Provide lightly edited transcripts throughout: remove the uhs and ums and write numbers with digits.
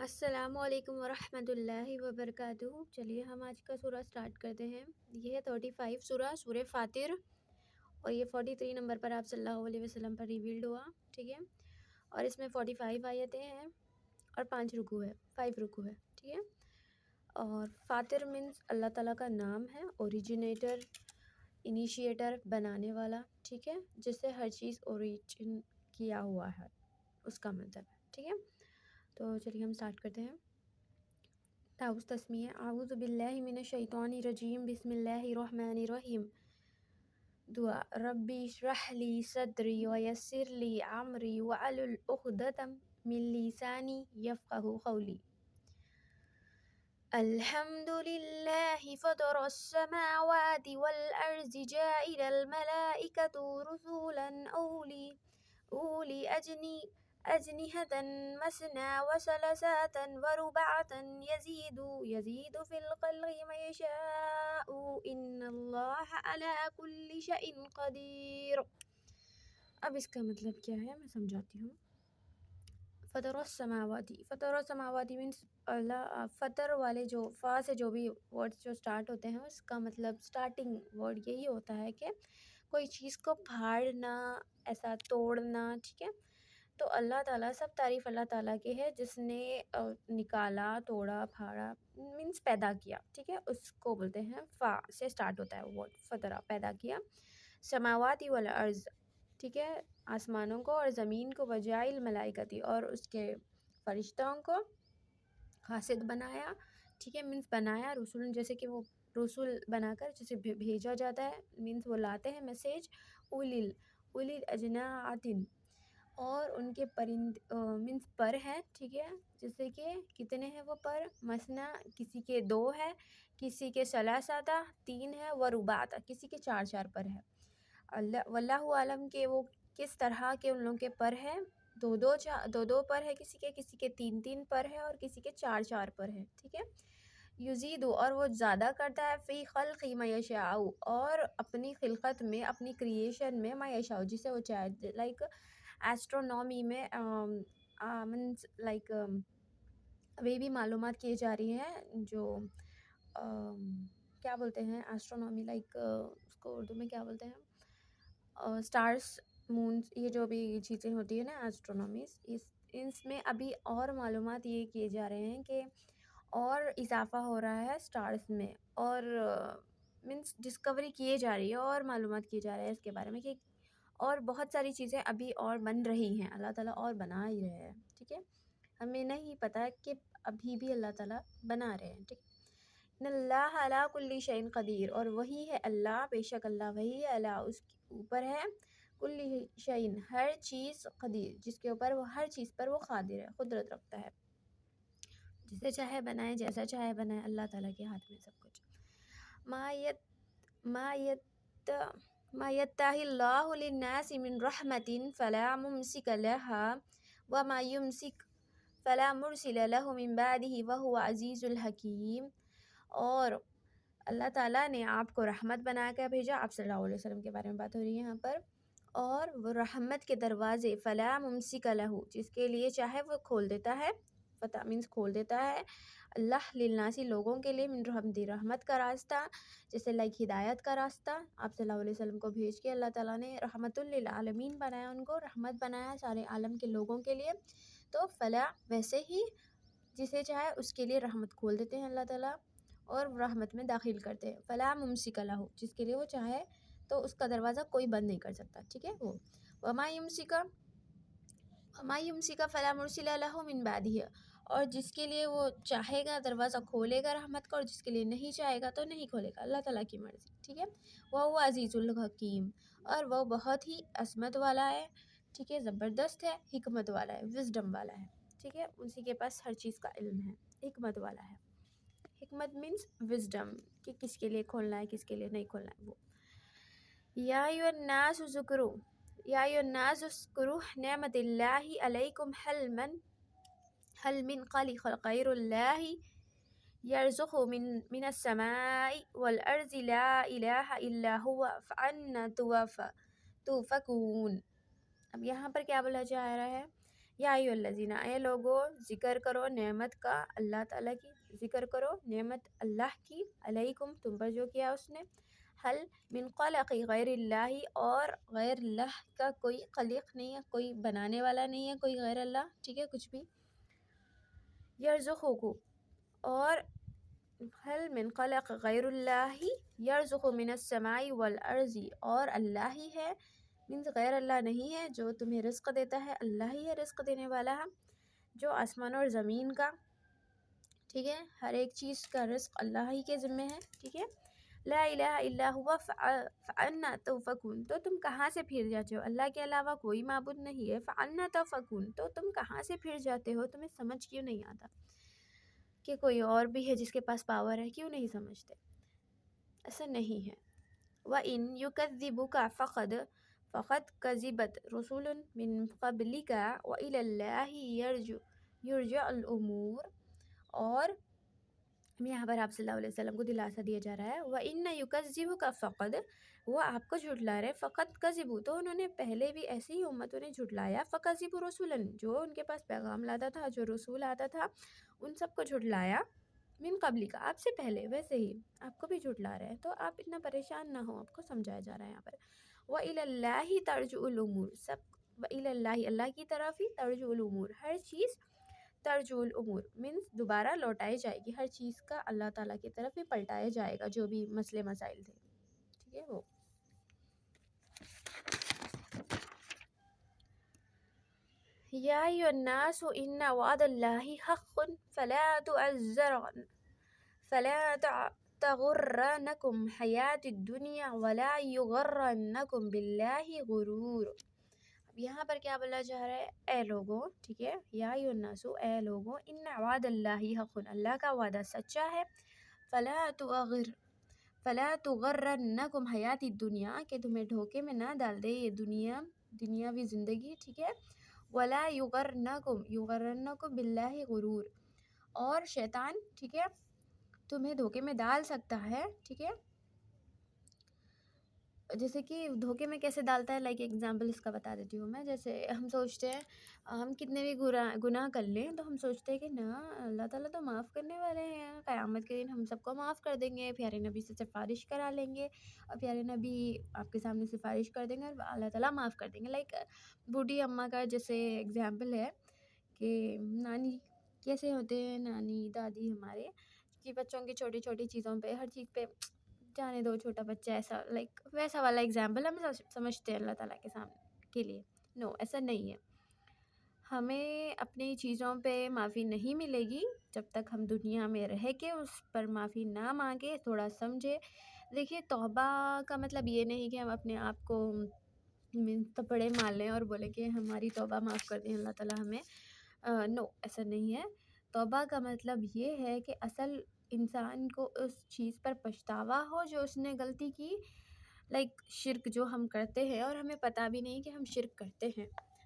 السلام علیکم ورحمۃ اللہ وبرکاتہ۔ چلیے ہم آج کا سورہ سٹارٹ کرتے ہیں۔ یہ ہے 35 سورہ فاطر، اور یہ 43 نمبر پر آپ صلی اللہ علیہ وسلم پر ریویلڈ ہوا، ٹھیک ہے۔ اور اس میں 45 آیتیں ہیں اور 5 رکوع ہے، 5 رکوع ہے، ٹھیک ہے۔ اور فاطر مینس اللہ تعالیٰ کا نام ہے، اوریجنیٹر، انیشیٹر، بنانے والا، ٹھیک ہے، جس سے ہر چیز اوریجن کیا ہوا ہے، اس کا مطلب ہے، ٹھیک ہے۔ تو چلیے ہم سٹارٹ کرتے ہیں۔ تعوذ تسمیہ۔ اعوذ باللہ من الشیطان الرجیم، بسم اللہ الرحمن الرحیم۔ دعا ربی اشرح لی صدری ویسر لی امری واحلل عقدۃ من لسانی یفقہوا قولی۔ الحمد للہ فطر السماوات والارض جاعل الملائکۃ رسولا اولی أجنحة مثنى وثلاثة ورباعا يزيد في الخلق ما يشاء إن الله على كل شيء قدير۔ اب اس کا مطلب کیا ہے میں سمجھاتی ہوں۔ فطر السماواتی مینس اللہ، فطر والے جو فا سے جو بھی ورڈز جو سٹارٹ ہوتے ہیں اس کا مطلب سٹارٹنگ ورڈ یہی ہوتا ہے کہ کوئی چیز کو پھاڑنا، ایسا توڑنا، ٹھیک ہے۔ تو اللہ تعالیٰ، سب تعریف اللہ تعالیٰ کی ہے جس نے نکالا، توڑا، پھاڑا، مینس پیدا کیا، ٹھیک ہے، اس کو بولتے ہیں۔ فا سے سٹارٹ ہوتا ہے ورڈ فطرہ، پیدا کیا۔ سماواتی والارض، ٹھیک ہے، آسمانوں کو اور زمین کو، وجائل ملائکتی، اور اس کے فرشتوں کو، قاصد بنایا، ٹھیک ہے، مینس بنایا، رسول جیسے کہ وہ رسول بنا کر جسے بھیجا جاتا ہے، مینس وہ لاتے ہیں میسیج۔ اولی اجنحۃ، اور ان کے پرند مینس پر ہے، ٹھیک ہے، جیسے کہ کتنے ہیں وہ پر، مثنا کسی کے 2 ہے، کسی کے ثلاثہ 3 ہے، ورباعا کسی کے 4 پر ہے۔ اللہ واللہ عالم کہ وہ کس طرح کے ان لوگوں کے پر ہے، 2 پر ہے، کسی کے 3 پر ہے، اور کسی کے 4 پر ہے، ٹھیک ہے۔ یزید، اور وہ زیادہ کرتا ہے، فی خلق ما یشاء، اور اپنی خلقت میں، اپنی کریشن میں، ما یشاء جسے وہ چاہے، لائک ایسٹرونومی میں مینس لائک ابھی بھی معلومات کی جا رہی ہیں، جو کیا بولتے ہیں ایسٹرونومی، لائک اس کو اردو میں کیا بولتے ہیں، سٹارز، مونز، یہ جو بھی چیزیں ہوتی ہیں نا ایسٹرونومیز، اس میں ابھی اور معلومات یہ کیے جا رہے ہیں کہ اور اضافہ ہو رہا ہے سٹارز میں، اور مینس ڈسکوری کیے جا رہی ہے، اور معلومات کی جا رہے ہیں اس کے بارے میں کہ اور بہت ساری چیزیں ابھی اور بن رہی ہیں، اللہ تعالیٰ اور بنا ہی رہے ہیں، ٹھیک ہے۔ ہمیں نہیں پتہ کہ ابھی بھی اللہ تعالیٰ بنا رہے ہیں، ٹھیک۔ ان اللہ علی کل شیء قدیر، اور وہی ہے اللہ، بے شک اللہ وہی ہے، اللہ اس کے اوپر ہے، کل شیء ہر چیز، قدیر جس کے اوپر وہ ہر چیز پر وہ قادر ہے، قدرت رکھتا ہے، جسے چاہے بنائے، جیسا چاہے بنائے، اللہ تعالیٰ کے ہاتھ میں سب کچھ۔ ما یفتح اللہ للناس من رحمت فلا ممسک لها وما یمسک فلا مرسل له من بعده وهو عزیز الحکیم۔ اور اللہ تعالیٰ نے آپ کو رحمت بنا کر بھیجا، آپ صلی اللہ علیہ وسلم کے بارے میں بات ہو رہی ہے یہاں پر، اور وہ رحمت کے دروازے، فلا ممسک لہ جس کے لیے چاہے وہ کھول دیتا ہے، فتح مینس کھول دیتا ہے، اللہ للناسی لوگوں کے لیے، من رحمتی رحمت کا راستہ، جیسے لائک ہدایت کا راستہ، آپ صلی اللہ علیہ وسلم کو بھیج کے اللہ تعالیٰ نے رحمت للعالمین بنایا، ان کو رحمت بنایا سارے عالم کے لوگوں کے لیے۔ تو فلا ویسے ہی جسے چاہے اس کے لیے رحمت کھول دیتے ہیں اللہ تعالیٰ، اور رحمت میں داخل کرتے ہیں۔ فلا ممسک لہ جس کے لیے وہ چاہے تو اس کا دروازہ کوئی بند نہیں کر سکتا، ٹھیک ہے۔ وہ وما یمسک فلا مرسل لہ من بعدہ، اور جس کے لیے وہ چاہے گا دروازہ کھولے گا رحمت کا، اور جس کے لیے نہیں چاہے گا تو نہیں کھولے گا، اللہ تعالیٰ کی مرضی، ٹھیک ہے۔ وہ عزیز الحکیم، اور وہ بہت ہی عظمت والا ہے، ٹھیک ہے، زبردست ہے، حکمت والا ہے، وزڈم والا ہے، ٹھیک ہے، اسی کے پاس ہر چیز کا علم ہے، حکمت والا ہے۔ حکمت مینس وزڈم، کہ کس کے لیے کھولنا ہے، کس کے لیے نہیں کھولنا ہے۔ وہ یا ایھا الناس اذکروا نعمت اللہ علیکم هل من خالق غیر اللہ یرزق من السماء والارض لا الہ الا هو فأنا توفکون۔ اب یہاں پر کیا بولا جا رہا ہے یا ایھا اے لوگو ذکر کرو نعمت کا اللہ تعالیٰ کی، ذکر کرو نعمت اللہ کی علیکم تم پر جو کیا اس نے، حل من خلق غیر اللہ اور غیر اللہ کا کوئی خالق نہیں ہے، کوئی بنانے والا نہیں ہے، کوئی غیر اللہ، ٹھیک ہے کچھ بھی، یرزقکم اور حل من خلق غیر اللہ یرزق من السماء والارض اور اللہ ہی ہے مینس غیر اللہ نہیں ہے جو تمہیں رزق دیتا ہے، اللہ ہی ہے رزق دینے والا ہے جو آسمان اور زمین کا، ٹھیک ہے، ہر ایک چیز کا رزق اللہ ہی کے ذمے ہے، ٹھیک ہے، لا الہ الا ہوا فانا تؤفکون تو تم کہاں سے پھر جاتے ہو، اللہ کے علاوہ کوئی معبود نہیں ہے، فانا تؤفکون تو تم کہاں سے پھر جاتے ہو، تمہیں سمجھ کیوں نہیں آتا کہ کوئی اور بھی ہے جس کے پاس پاور ہے، کیوں نہیں سمجھتے، ایسا نہیں ہے۔ وَإِن يُكَذِّبُكَ فَقَدْ كَذِبَتْ رُسُلٌ مِّن قَبْلِكَ وَإِلَى اللَّهِ يُرْجَعُ الْأُمُورُ اور یہاں پر آپ صلی اللہ علیہ وسلم کو دلاسا دیا جا رہا ہے وَإِنَّ يُكَذِّبُكَ فَقَدْ وہ آپ کو جھٹلا رہے، فقط کذبوا تو انہوں نے پہلے بھی ایسی ہی امتوں نے جھٹلایا، فَكَذِّبُوا رُسُلًا جو ان کے پاس پیغام لاتا تھا، جو رسول آتا تھا ان سب کو جھٹلایا، من قبل کا آپ سے پہلے، ویسے ہی آپ کو بھی جھٹلا رہے ہیں، تو آپ اتنا پریشان نہ ہو، آپ کو سمجھایا جا رہا ہے یہاں پر وَإِلَى اللَّهِ تَرْجِعُ الْأُمُورُ سب وَإِلَى اللَّهِ اللہ کی طرف ہی ترجع الامور ہر چیز ترجع الامور مینس دوبارہ لوٹائی جائے گی، ہر چیز کا اللہ تعالیٰ کی طرف ہی پلٹایا جائے گا، جو بھی مسئلے مسائل تھے، ٹھیک ہے وہ یا ایھا الناس ان وعد اللہ حق فلا تغرنکم حیات الدنیا ولا یغرنکم باللہ غرور۔ اب یہاں پر کیا بولا جا رہا ہے، اے لوگوں، ٹھیک ہے، یا ایھا الناس اے لوگوں، ان وعد اللہ حق اللہ کا وعدہ سچا ہے، فلا تغرنکم حیات الدنیا کہ تمہیں دھوکے میں نہ ڈال دے یہ دنیاوی زندگی، ٹھیک ہے، ولا یغرنکم باللہ غرور اور شیطان، ٹھیک ہے، تمہیں دھوکے میں ڈال سکتا ہے، ٹھیک ہے، جیسے کہ دھوکے میں کیسے ڈالتا ہے، لائک ایگزامپل اس کا بتا دیتی ہوں میں، جیسے ہم سوچتے ہیں ہم کتنے بھی گناہ کر لیں تو ہم سوچتے ہیں کہ نا اللہ تعالیٰ تو معاف کرنے والے ہیں، قیامت کے دن ہم سب کو معاف کر دیں گے، پیارے نبی سے سفارش کرا لیں گے اور پیارے نبی آپ کے سامنے سفارش کر دیں گے اور اللہ تعالیٰ معاف کر دیں گے، لائک بوڑھی اماں کا جیسے ایگزامپل ہے کہ نانی کیسے ہوتے ہیں، نانی دادی ہمارے کہ بچوں کی چھوٹی چھوٹی چیزوں پہ ہر چیز پہ جانے دو چھوٹا بچہ، ایسا لائک ویسا والا ایگزامپل ہم سمجھتے ہیں اللہ تعالیٰ کے سامنے کے لیے، نو ایسا نہیں ہے، ہمیں اپنی چیزوں پہ معافی نہیں ملے گی جب تک ہم دنیا میں رہ کے اس پر معافی نہ مانگے، تھوڑا سمجھے، دیکھیے توبہ کا مطلب یہ نہیں کہ ہم اپنے آپ کو تپڑے مار لیں اور بولے کہ ہماری توبہ معاف کر دیں اللہ تعالیٰ ہمیں، نو ایسا نہیں ہے، توبہ کا مطلب یہ ہے کہ اصل انسان کو اس چیز پر پچھتاوا ہو جو اس نے غلطی کی، لائک شرک جو ہم کرتے ہیں اور ہمیں پتہ بھی نہیں کہ ہم شرک کرتے ہیں،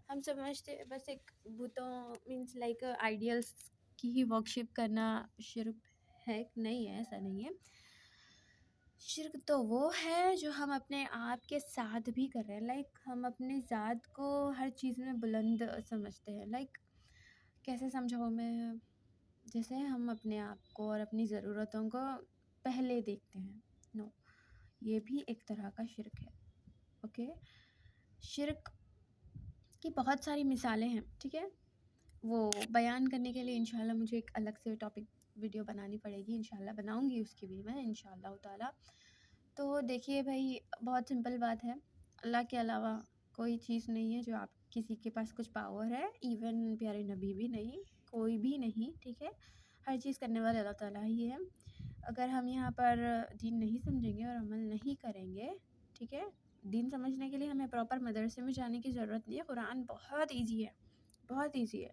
ہم سمجھتے بس ایک بتوں مینس لائک آئیڈیلس کی ہی ورشپ کرنا شرک ہے، نہیں ہے، ایسا نہیں ہے، شرک تو وہ ہے جو ہم اپنے آپ کے ساتھ بھی کر رہے ہیں، لائک ہم اپنی ذات کو ہر چیز میں بلند سمجھتے ہیں، لائک کیسے سمجھاؤں میں، جیسے ہم اپنے آپ کو اور اپنی ضرورتوں کو پہلے دیکھتے ہیں، نو یہ بھی ایک طرح کا شرک ہے، اوکے، شرک کی بہت ساری مثالیں ہیں، ٹھیک ہے، وہ بیان کرنے کے لیے انشاءاللہ مجھے ایک الگ سے ٹاپک ویڈیو بنانی پڑے گی، انشاءاللہ بناؤں گی اس کی بھی میں انشاءاللہ تعالیٰ۔ تو دیکھیے بھائی بہت سمپل بات ہے، اللہ کے علاوہ کوئی چیز نہیں ہے جو آپ کسی کے پاس کچھ پاور ہے، ایون پیارے نبی بھی نہیں، کوئی بھی نہیں، ٹھیک ہے، ہر چیز کرنے والے اللہ تعالیٰ ہی ہے، اگر ہم یہاں پر دین نہیں سمجھیں گے اور عمل نہیں کریں گے، ٹھیک ہے، دین سمجھنے کے لیے ہمیں پراپر مدرسے میں جانے کی ضرورت نہیں ہے، قرآن بہت ایزی ہے، بہت ایزی ہے،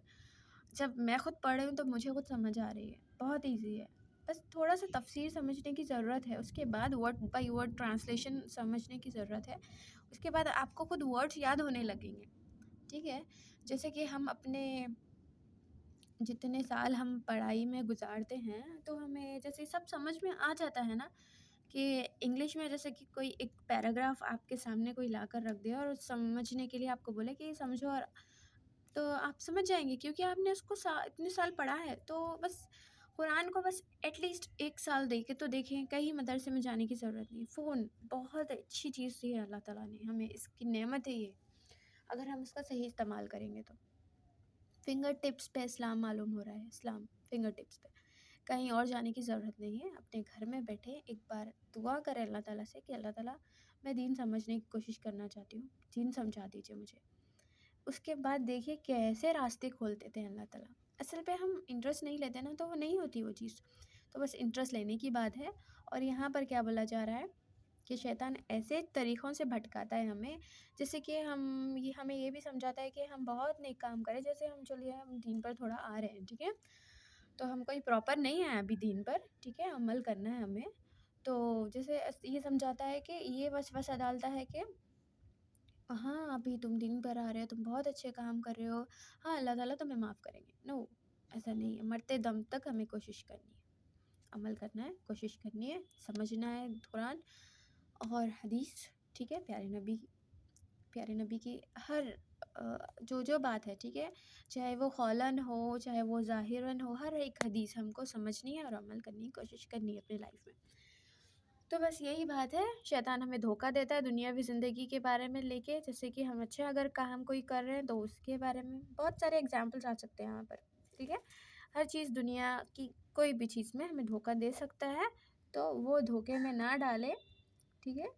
جب میں خود پڑھ رہی ہوں تو مجھے خود سمجھ آ رہی ہے، بہت ایزی ہے، بس تھوڑا سا تفسیر سمجھنے کی ضرورت ہے، اس کے بعد ورڈ بائی ورڈ ٹرانسلیشن سمجھنے کی ضرورت ہے، اس کے بعد آپ کو خود ورڈز یاد ہونے لگیں گے، ٹھیک ہے، جیسے کہ ہم اپنے جتنے سال ہم پڑھائی میں گزارتے ہیں تو ہمیں جیسے سب سمجھ میں آ جاتا ہے نا، کہ انگلش میں جیسے کہ کوئی ایک پیراگراف آپ کے سامنے کوئی لا کر رکھ دے اور سمجھنے کے لیے آپ کو بولے کہ یہ سمجھو اور تو آپ سمجھ جائیں گے، کیونکہ آپ نے اس کو اتنے سال پڑھا ہے. تو بس قرآن کو بس ایٹ لیسٹ 1 سال دیکھے تو دیکھیں، کہیں مدرسے میں جانے کی ضرورت نہیں. فون بہت اچھی چیز دی ہے اللہ تعالیٰ نے ہمیں، اس کی نعمت ہے یہ، اگر ہم اس کا صحیح استعمال کریں گے تو. فنگر ٹپس پہ اسلام معلوم ہو رہا ہے، اسلام فنگر ٹپس پہ، کہیں اور جانے کی ضرورت نہیں ہے. اپنے گھر میں بیٹھے ایک بار دعا کریں اللہ تعالیٰ سے کہ اللہ تعالیٰ میں دین سمجھنے کی کوشش کرنا چاہتی ہوں، دین سمجھا دیجیے مجھے. اس کے بعد دیکھیے کیسے راستے کھولتے تھے اللہ تعالیٰ. اصل پہ ہم انٹرسٹ نہیں لیتے نا تو وہ نہیں ہوتی وہ چیز، تو بس انٹرسٹ لینے کی بات ہے. اور یہاں پر کیا بولا جا رہا ہے کہ شیطان ایسے طریقوں سے بھٹکاتا ہے ہمیں، جیسے کہ ہمیں یہ بھی سمجھاتا ہے کہ ہم بہت نیک کام کریں. جیسے ہم چلیے ہم دین پر تھوڑا آ رہے ہیں، ٹھیک ہے، تو ہم کوئی پراپر نہیں ہے ابھی دین پر، ٹھیک ہے، عمل کرنا ہے ہمیں. تو جیسے یہ سمجھاتا ہے کہ یہ وسوسہ ڈالتا ہے کہ ہاں ابھی تم دین پر آ رہے ہو، تم بہت اچھے کام کر رہے ہو، ہاں اللہ تعالیٰ تمہیں معاف کریں گے. نو، ایسا نہیں ہے. مرتے دم تک ہمیں کوشش کرنی ہے، عمل کرنا ہے، کوشش کرنی ہے، سمجھنا ہے قرآن اور حدیث، ٹھیک ہے، پیارے نبی کی ہر جو بات ہے، ٹھیک ہے، چاہے وہ قولاً ہو چاہے وہ ظاہراً ہو، ہر ایک حدیث ہم کو سمجھنی ہے اور عمل کرنے کی کوشش کرنی ہے اپنی لائف میں. تو بس یہی بات ہے. شیطان ہمیں دھوکہ دیتا ہے دنیاوی زندگی کے بارے میں لے کے، جیسے کہ ہم اچھا اگر کام کوئی کر رہے ہیں تو اس کے بارے میں بہت سارے اگزامپلس آ سکتے ہیں یہاں پر، ٹھیک ہے. ہر چیز دنیا کی کوئی بھی چیز میں ہمیں دھوکہ دے سکتا ہے، تو وہ دھوکے میں نہ ڈالے، ٹھیک ہے.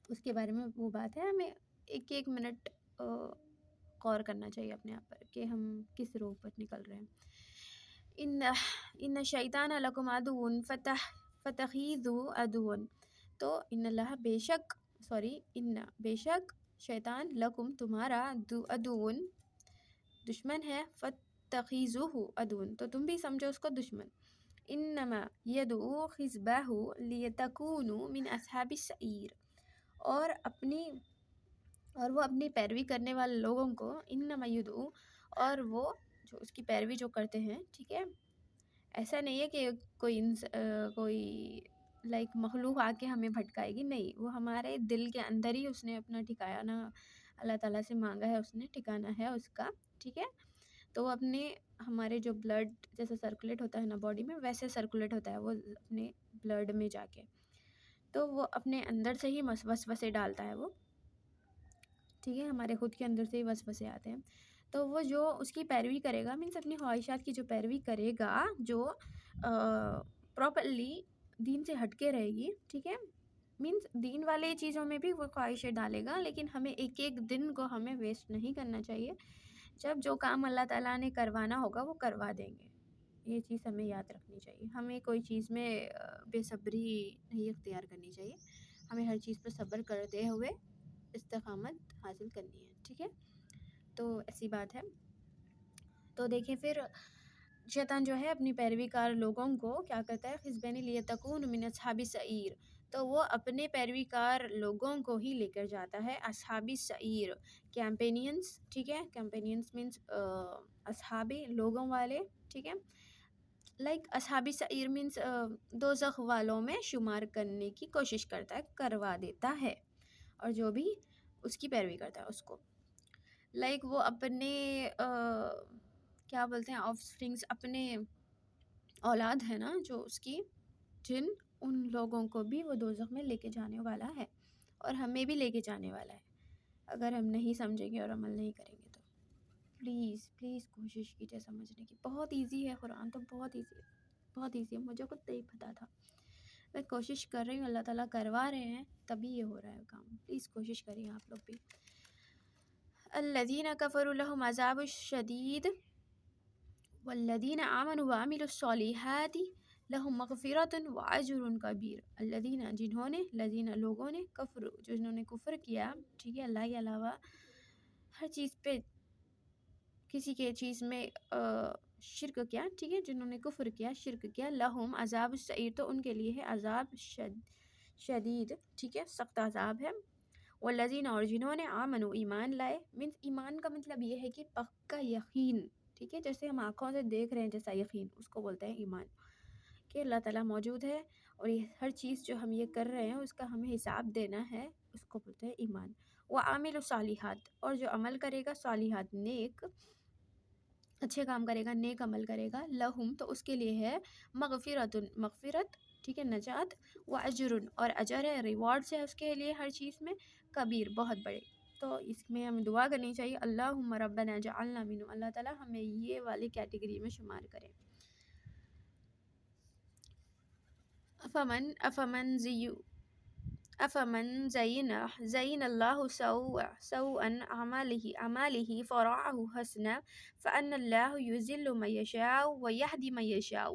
اس کے بارے میں وہ بات ہے، ہمیں ایک منٹ غور کرنا چاہیے اپنے آپ پر کہ ہم کس روح پر نکل رہے ہیں. ان شیطان لکم عدو فتخیذوا عدوا. تو بے شک شیطان لکم تمہارا عدو دشمن ہے، فتخیذوہ عدوا تو تم بھی سمجھو اس کو دشمن. انما یدعو حزبہ لیتکونوا من اصحاب السعیر. اور وہ اپنی پیروی کرنے والے لوگوں کو، انما یدعو، اور وہ جو اس کی پیروی جو کرتے ہیں، ٹھیک ہے، ایسا نہیں ہے کہ کوئی مخلوق آ کے ہمیں بھٹکائے گی، نہیں، وہ ہمارے دل کے اندر ہی اس نے اپنا ٹھکانہ اللہ تعالیٰ سے مانگا ہے، اس نے ٹھکانہ ہے اس کا، ٹھیک ہے. تو وہ ہمارے جو بلڈ جیسے سرکولیٹ ہوتا ہے نا باڈی میں، ویسے سرکولیٹ ہوتا ہے وہ اپنے بلڈ میں جا کے، تو وہ اپنے اندر سے ہی وسوسے ڈالتا ہے وہ، ٹھیک ہے، ہمارے خود کے اندر سے ہی وسوسے آتے ہیں. تو وہ جو اس کی پیروی کرے گا، مینس اپنی خواہشات کی جو پیروی کرے گا، جو پراپرلی دین سے ہٹ کے رہے گی، ٹھیک ہے، مینس دین والے چیزوں میں بھی وہ خواہشیں ڈالے گا، لیکن ہمیں ایک دن کو ہمیں ویسٹ نہیں کرنا چاہیے. جب جو کام اللہ تعالیٰ نے کروانا ہوگا وہ کروا دیں گے، یہ چیز ہمیں یاد رکھنی چاہیے. ہمیں کوئی چیز میں بے صبری نہیں اختیار کرنی چاہیے، ہمیں ہر چیز پر صبر کرتے ہوئے استقامت حاصل کرنی ہے، ٹھیک ہے. تو ایسی بات ہے. تو دیکھیں پھر شیطان جو ہے اپنی پیروی کار لوگوں کو کیا کرتا ہے، حزبین لیتکونوا من اصحاب السعیر. تو وہ اپنے پیروی کار لوگوں کو ہی لے کر جاتا ہے اصحاب السعیر، کیمپینینس، ٹھیک ہے، کیمپینینس مینس اصحابی لوگوں والے، ٹھیک ہے، اصحاب السعیر مینس دوزخ والوں میں شمار کرنے کی کوشش کرتا ہے، کروا دیتا ہے. اور جو بھی اس کی پیروی کرتا ہے اس کو وہ اپنے کیا بولتے ہیں آف سپرنگس، اپنے اولاد ہے نا جو اس کی، جن ان لوگوں کو بھی وہ دوزخ میں لے کے جانے والا ہے، اور ہمیں بھی لے کے جانے والا ہے اگر ہم نہیں سمجھیں گے اور عمل نہیں کریں گے. تو پلیز کوشش کیجیے سمجھنے کی. بہت ایزی ہے قرآن، تو بہت ایزی ہے، مجھے خود نہیں پتہ تھا. میں کوشش کر رہی ہوں، اللہ تعالیٰ کروا رہے ہیں تبھی یہ ہو رہا ہے کام. پلیز کوشش کریے آپ لوگ بھی. الذین کفروا لهم عذاب شدید والذین آمنوا وعملوا الصالحات لهم مغفرۃ واجر کبیر. الذین لوگوں نے کفروا جنہوں نے کفر کیا، ٹھیک ہے، اللہ کے علاوہ ہر چیز پہ کسی کے چیز میں شرک کیا، ٹھیک ہے، جنہوں نے کفر کیا، شرک کیا، لہم عذاب السعیر، تو ان کے لیے ہے عذاب شدید، ٹھیک ہے، سخت عذاب ہے. والذین، اور جنہوں نے آمنوا ایمان لائے، مینس ایمان کا مطلب یہ ہے کہ پکا یقین، ٹھیک ہے، جیسے ہم آنکھوں سے دیکھ رہے ہیں جیسا یقین، اس کو بولتے ہیں ایمان، کہ اللہ تعالیٰ موجود ہے اور یہ ہر چیز جو ہم یہ کر رہے ہیں اس کا ہمیں حساب دینا ہے، اس کو بولتے ہیں ایمان. وعامل الصالحات، اور جو عمل کرے گا صالحات نیک اچھے کام کرے گا، نیک عمل کرے گا، لہم تو اس کے لیے ہے مغفرت مغفرت، ٹھیک ہے، نجات، و اجر اور اجر ہے، ریوارڈس ہے اس کے لیے ہر چیز میں، کبیر بہت بڑے۔ تو اس میں ہمیں دعا کرنی چاہیے، اللہم ربنا جعلنا منہم، اللہ تعالیٰ ہمیں یہ والی کیٹیگری میں شمار کرے۔ افمن زین اللہ سوءا اعمالہ فرآہ حسنا فان اللہ یضل من یشاء ویہدی من یشاء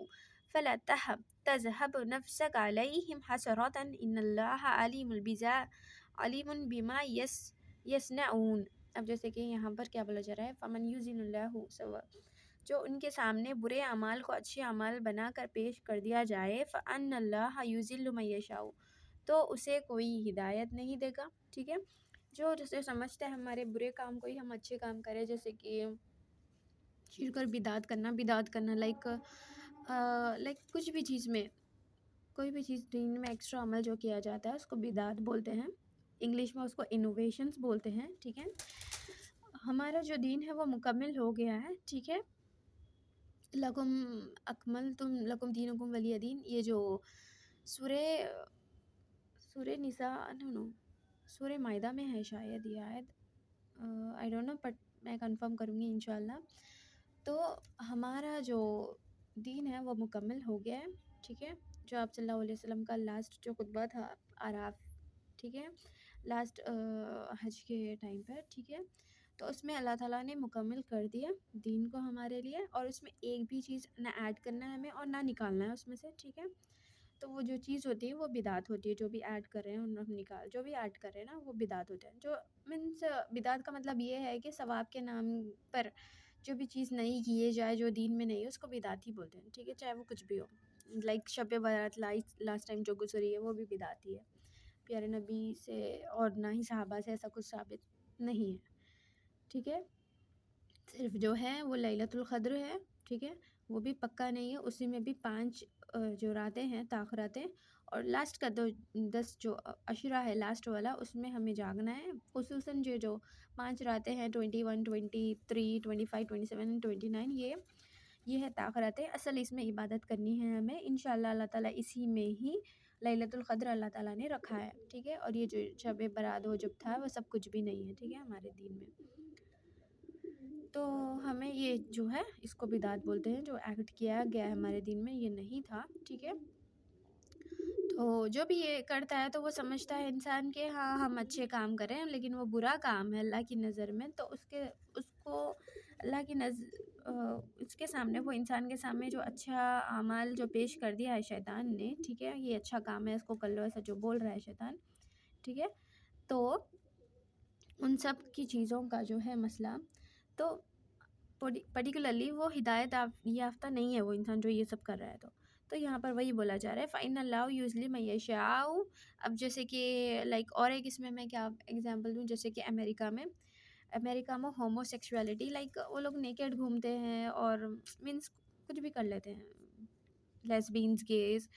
فلا تذهب نفسك علیہم حسرات ان اللہ علیم بما یصنعون۔ اب جیسے کہ یہاں پر کیا بولا جا رہا ہے، فمن یزن اللہ سوء، جو ان کے سامنے برے اعمال کو اچھے اعمال بنا کر پیش کر دیا جائے، فان اللہ یضل من یشاء، تو اسے کوئی ہدایت نہیں دے گا، ٹھیک ہے، جو جیسے سمجھتا ہے ہمارے برے کام کو ہی ہم اچھے کام کریں، جیسے کہ شرک اور بدعت کرنا لائک کچھ بھی چیز میں، کوئی بھی چیز دین میں ایکسٹرا عمل جو کیا جاتا ہے اس کو بدعت بولتے ہیں، انگلش میں اس کو انوویشنز بولتے ہیں، ٹھیک ہے۔ ہمارا جو دین ہے وہ مکمل ہو گیا ہے، ٹھیک ہے، لکم اکملتم لکم دینکم ولی دین، یہ جو سورہ نساء سورہ مائدہ میں ہے شاید یہ آیت، آئی ڈونٹ نو، بٹ میں کنفرم کروں گی انشاءاللہ۔ تو ہمارا جو دین ہے وہ مکمل ہو گیا ہے، ٹھیک ہے، جو آپ صلی اللہ علیہ وسلم کا لاسٹ جو خطبہ تھا اعراف، ٹھیک ہے، لاسٹ حج کے ٹائم پر، ٹھیک ہے، تو اس میں اللہ تعالیٰ نے مکمل کر دیا دین کو ہمارے لیے، اور اس میں ایک بھی چیز نہ ایڈ کرنا ہے ہمیں اور نہ نکالنا ہے اس میں سے، ٹھیک ہے۔ تو وہ جو چیز ہوتی ہے وہ بدعت ہوتی ہے، جو بھی ایڈ کر رہے ہیں جو بھی ایڈ کر رہے ہیں نا وہ بدعت ہوتا ہے، جو مینس بدعت کا مطلب یہ ہے کہ ثواب کے نام پر جو بھی چیز نہیں کیے جائے، جو دین میں نہیں ہے، اس کو بدعت ہی بولتے ہیں، ٹھیک ہے، چاہے وہ کچھ بھی ہو، like Shab Barat last time جو گزری ہے وہ بھی بدعت ہی ہے، پیارے نبی سے اور نہ ہی صحابہ سے ایسا کچھ ثابت نہیں ہے، ٹھیک ہے، صرف جو ہے وہ لیلۃ القدر ہے، ٹھیک ہے، وہ بھی پکا نہیں ہے، اسی میں بھی 5 جو راتیں ہیں تاخراتیں، اور لاسٹ کا 10 جو عشرہ ہے لاسٹ والا، اس میں ہمیں جاگنا ہے، خصوصاً جو 5 راتیں ہیں 21 23 25 27 29، یہ ہے تاخراتیں، اصل اس میں عبادت کرنی ہے ہمیں انشاءاللہ، اللہ تعالیٰ اسی میں ہی لیلۃ القدر اللہ تعالیٰ نے رکھا ہے، ٹھیک ہے، اور یہ جو شب برات وہ جب تھا وہ سب کچھ بھی نہیں ہے، ٹھیک ہے، ہمارے دین میں، تو ہمیں یہ جو ہے اس کو بدعت بولتے ہیں، جو ایڈ کیا گیا ہے ہمارے دین میں یہ نہیں تھا، ٹھیک ہے۔ تو جو بھی یہ کرتا ہے تو وہ سمجھتا ہے انسان کہ ہاں ہم اچھے کام کریں، لیکن وہ برا کام ہے اللہ کی نظر میں، تو اس کو اللہ کی اس کے سامنے، وہ انسان کے سامنے جو اچھا اعمال جو پیش کر دیا ہے شیطان نے، ٹھیک ہے، یہ اچھا کام ہے اس کو کر لو، ایسا جو بول رہا ہے شیطان، ٹھیک ہے، تو ان سب کی چیزوں کا جو ہے مسئلہ، تو پرٹیکولرلی وہ ہدایت یافتہ نہیں ہے وہ انسان جو یہ سب کر رہا ہے، تو یہاں پر وہی بولا جا رہا ہے فَإِنَّ اللَّهُ يُضْلِلُ مَن يَشَاءُ۔ اب جیسے کہ لائک اور ایک اس میں کیا ایگزامپل دوں، جیسے کہ امریکہ میں ہومو سیکشولیٹی، لائک وہ لوگ نیکیڈ گھومتے ہیں اور مینس کچھ بھی کر لیتے ہیں، لیسبینز، گیز،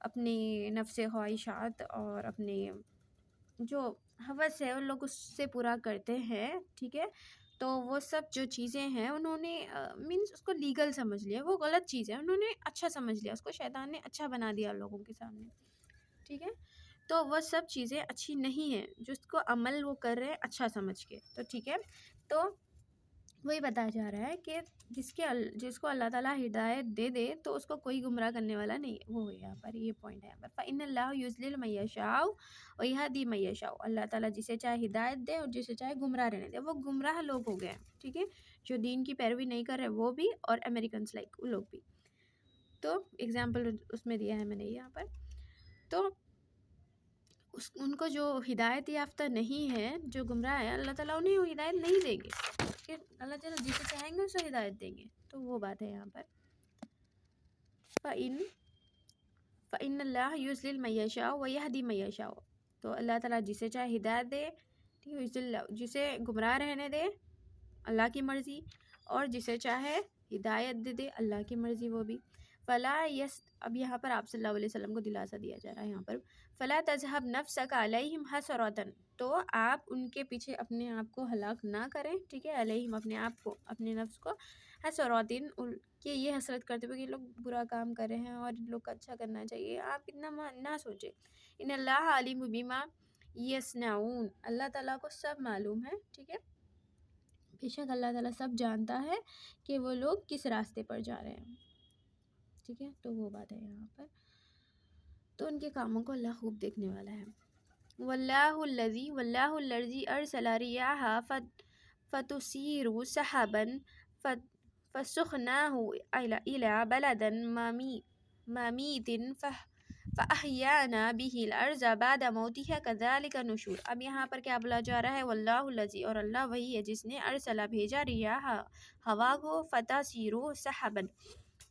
اپنی نفس خواہشات اور اپنے جو ہوس ہے ان لوگ اس سے پورا کرتے ہیں، ٹھیک ہے، تو وہ سب جو چیزیں ہیں انہوں نے مینس اس کو لیگل سمجھ لیا، وہ غلط چیز ہے، انہوں نے اچھا سمجھ لیا، اس کو شیطان نے اچھا بنا دیا لوگوں کے سامنے، ٹھیک ہے، تو وہ سب چیزیں اچھی نہیں ہیں، جس کو عمل وہ کر رہے ہیں اچھا سمجھ کے، تو ٹھیک ہے، تو وہی بتایا جا رہا ہے کہ جس کو اللہ تعالیٰ ہدایت دے دے تو اس کو کوئی گمراہ کرنے والا نہیں ہے، وہ یہاں پر یہ پوائنٹ ہے یہاں پر، فَإِنَّ اللَّهَ يُضْلِلُ مَن يَشَاءُ وَيَهْدِي مَن يَشَاءُ، اللہ تعالیٰ جسے چاہے ہدایت دے اور جسے چاہے گمراہ رہنے دے، وہ گمراہ لوگ ہو گئے ہیں، ٹھیک ہے، جو دین کی پیروی نہیں کر رہے وہ بھی، اور امریکنس لائک وہ لوگ بھی، تو ایگزامپل اس میں دیا ہے میں نے یہاں پر، تو ان کو جو ہدایت یافتہ نہیں ہے، جو گمراہ ہے، اللہ تعالیٰ انہیں ہدایت نہیں دیں گے، کہ اللہ تعالیٰ جسے چاہیں گے اسے ہدایت دیں گے، تو وہ بات ہے یہاں پر، فَإِنَّ اللَّهَ يُضْلِلُ مَن يَشَاءُ وَيَهْدِي مَن يَشَاءُ، تو اللہ تعالیٰ جسے چاہے ہدایت دے، جسے گمراہ رہنے دے، اللہ کی مرضی، اور جسے چاہے ہدایت دے اللہ کی مرضی وہ بھی، فلا یس اب یہاں پر آپ صلی اللہ علیہ وسلم کو دلاسا دیا جا رہا ہے یہاں پر فلا تذهب نفسك علیہم حسرۃ تو آپ ان کے پیچھے اپنے آپ کو ہلاک نہ کریں ٹھیک ہے علیہم اپنے آپ کو اپنے نفس کو حسرۃ کہ یہ حسرت کرتے ہوئے کہ یہ لوگ برا کام کر رہے ہیں اور ان لوگ کا اچھا کرنا چاہیے آپ اتنا نہ سوچیں ان اللہ علیم بما یصنعون اللہ تعالیٰ کو سب معلوم ہے ٹھیک ہے بے شک اللہ تعالیٰ سب جانتا ہے کہ وہ لوگ کس راستے پر جا رہے ہیں ٹھیک ہے تو وہ بات ہے یہاں پر تو ان کے کاموں کو اللہ خوب دیکھنے والا ہے واللہ الذی ارسل ریاح فتثیر سحابا فسخناه الى بلد ممیت فأحیانا به الارض بعد موتها كذلك النشور اب یہاں پر کیا بولا جا رہا ہے واللہ الذی اور اللہ وہی ہے جس نے ارسل بھیجا ریاح ہوا کو فتثیر سحابا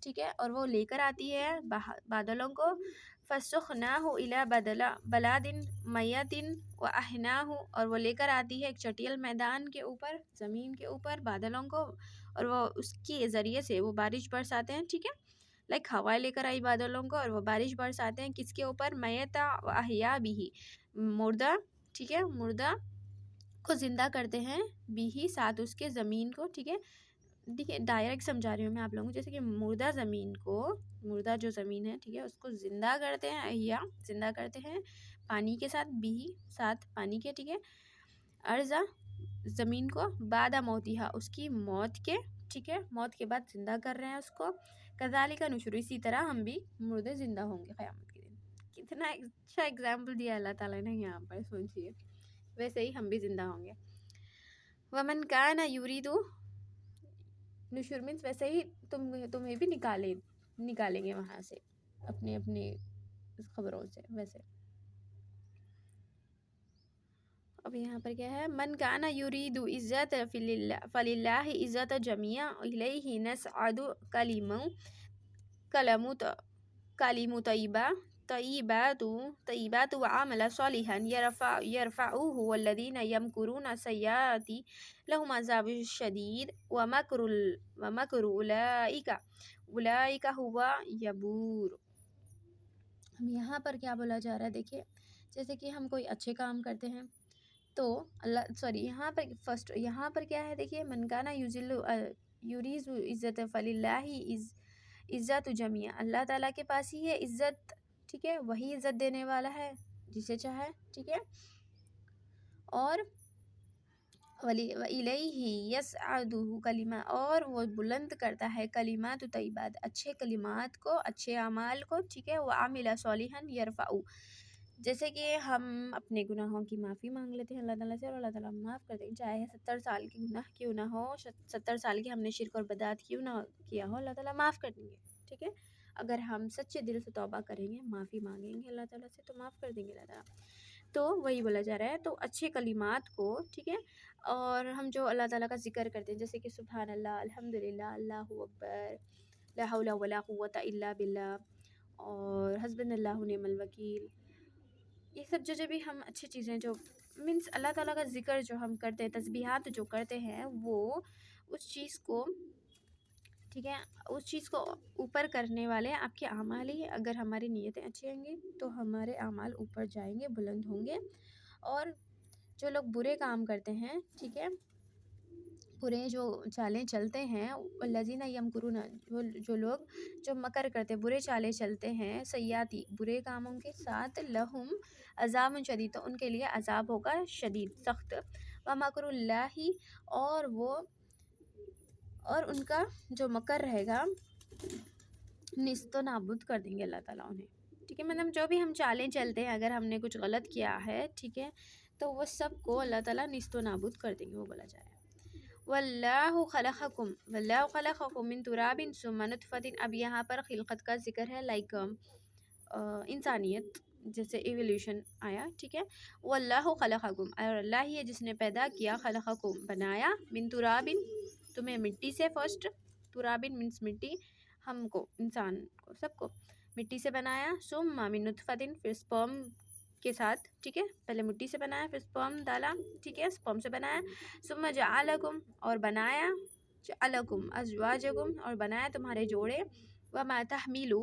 ٹھیک ہے اور وہ لے کر آتی ہے بادلوں کو فسخناه الى بلاد میت واحناه اور وہ لے کر آتی ہے ایک چٹیل میدان کے اوپر زمین کے اوپر بادلوں کو اور وہ اس کے ذریعے سے وہ بارش برساتے ہیں ٹھیک ہے لائک ہوائیں لے کر آئی بادلوں کو اور وہ بارش برساتے ہیں کس کے اوپر میتا و احیا بھی مردہ ٹھیک ہے مردہ کو زندہ کرتے ہیں بھی ساتھ اس کے زمین کو ٹھیک ہے دیکھیے ڈائریکٹ سمجھا رہی ہوں میں آپ لوگوں کو جیسے کہ مردہ زمین کو مردہ جو زمین ہے ٹھیک ہے اس کو زندہ کرتے ہیں احیا زندہ کرتے ہیں پانی کے ساتھ بھی ساتھ پانی کے ٹھیک ہے ارضا زمین کو بعد موتیہا اس کی موت کے ٹھیک ہے موت کے بعد زندہ کر رہے ہیں اس کو کذالک نشور اسی طرح ہم بھی مردے زندہ ہوں گے قیامت کے دن کتنا اچھا اگزامپل دیا اللہ تعالیٰ نے یہاں پر سوچیے ویسے ہی ہم بھی زندہ ہوں گے ومن کان یرید نشور مینس ویسے ہی تمہیں بھی نکالیں گے وہاں سے اپنے خبروں سے ویسے اب یہاں پر کیا ہے من کان یرید عزت فللہ عزت جمیع الیہ نصعد کلم طیبات وعمل صالحا یرفعوه والذین یمکرون السیئات لهم عذاب شدید ومکر اولئک هو یبور ہم یہاں پر کیا بولا جا رہا ہے دیکھیے جیسے کہ ہم کوئی اچھے کام کرتے ہیں تو اللہ یہاں پر کیا ہے دیکھیے من کانا یریز عزت فللہ عزت جمیع اللہ تعالیٰ کے پاس ہی ہے عزت ٹھیک ہے وہی عزت دینے والا ہے جسے چاہے ٹھیک ہے اور وَإِلَيْهِ يَسْعَدُ کلمہ اور وہ بلند کرتا ہے کلمات طیبات اچھے کلمات کو اچھے اعمال کو ٹھیک ہے وَعَمِلَ صَالِحًا يَرْفَعُ جیسے کہ ہم اپنے گناہوں کی معافی مانگ لیتے ہیں اللہ تعالیٰ سے اور اللہ تعالیٰ معاف کر دیں چاہے 70 سال کی گناہ کیوں نہ ہو 70 سال کی ہم نے شرک اور بدعت کیوں نہ کیا ہو اللہ تعالیٰ معاف کر دیں گے ٹھیک ہے اگر ہم سچے دل سے توبہ کریں گے معافی مانگیں گے اللہ تعالیٰ سے تو معاف کر دیں گے اللہ تعالیٰ تو وہی بولا جا رہا ہے تو اچھے کلمات کو ٹھیک ہے اور ہم جو اللہ تعالیٰ کا ذکر کرتے ہیں جیسے کہ سبحان اللہ الحمدللہ اللہ اکبر لا حول ولا قوة الا باللہ اور حسبنا اللہ ونعم الوکیل یہ سب جو بھی ہم اچھی چیزیں جو مینس اللہ تعالیٰ کا ذکر جو ہم کرتے ہیں تسبیحات جو کرتے ہیں وہ اس چیز کو ٹھیک ہے اس چیز کو اوپر کرنے والے آپ کے اعمال ہی اگر ہماری نیتیں اچھی ہوں گی تو ہمارے اعمال اوپر جائیں گے بلند ہوں گے اور جو لوگ برے کام کرتے ہیں ٹھیک ہے برے جو چالیں چلتے ہیں الذین یمکرون جو لوگ جو مکر کرتے برے چالیں چلتے ہیں سیئاتی برے کاموں کے ساتھ لہم عذاب شدید تو ان کے لیے عذاب ہوگا شدید سخت ومکر اللہ اور ان کا جو مکر رہے گا نیست و نابود کر دیں گے اللہ تعالیٰ انہیں ٹھیک ہے مطلب جو بھی ہم چالیں چلتے ہیں اگر ہم نے کچھ غلط کیا ہے ٹھیک ہے تو وہ سب کو اللہ تعالیٰ نیست و نابود کر دیں گے وہ بولا جائے واللہ خلقکم من تراب ثم نطفۃ اب یہاں پر خلقت کا ذکر ہے لائک انسانیت جیسے ایولیوشن آیا ٹھیک ہے واللہ خلقکم اور اللہ ہی ہے جس نے پیدا کیا خلقکم بنایا من تراب تمہیں مٹی سے فرسٹ ترابن مینس مٹی ہم کو انسان کو سب کو مٹی سے بنایا ثم من نطفۃ پھر سپرم کے ساتھ ٹھیک ہے پہلے مٹی سے بنایا پھر سپرم ڈالا ٹھیک ہے سپرم سے بنایا ثم جعلکم اور بنایا جعلکم ازواجکم اور بنایا تمہارے جوڑے وما تحمل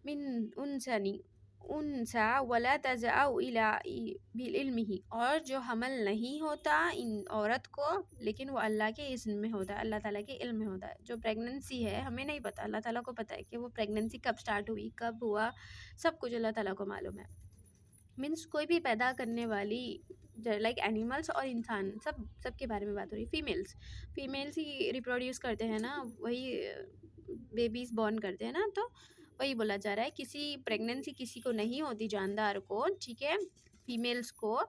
من انسا ولا تضع الا بعلمه، اور جو حمل نہیں ہوتا ان عورت کو لیکن وہ اللہ کے اذن میں ہوتا ہے، اللہ تعالیٰ کے علم میں ہوتا ہے. جو پریگننسی ہے ہمیں نہیں پتہ، اللہ تعالیٰ کو پتہ ہے کہ وہ پریگننسی کب سٹارٹ ہوئی، کب ہوا، سب کچھ اللہ تعالیٰ کو معلوم ہے. مینس کوئی بھی پیدا کرنے والی لائک اینیملس اور انسان سب کے بارے میں بات ہو رہی. فیمیلس ہی ریپروڈیوس کرتے ہیں نا، وہی بیبیز بورن کرتے ہیں نا، تو وہی بولا جا رہا ہے کسی پریگننسی کسی کو نہیں ہوتی جاندار کو، ٹھیک ہے، فیمیلس کو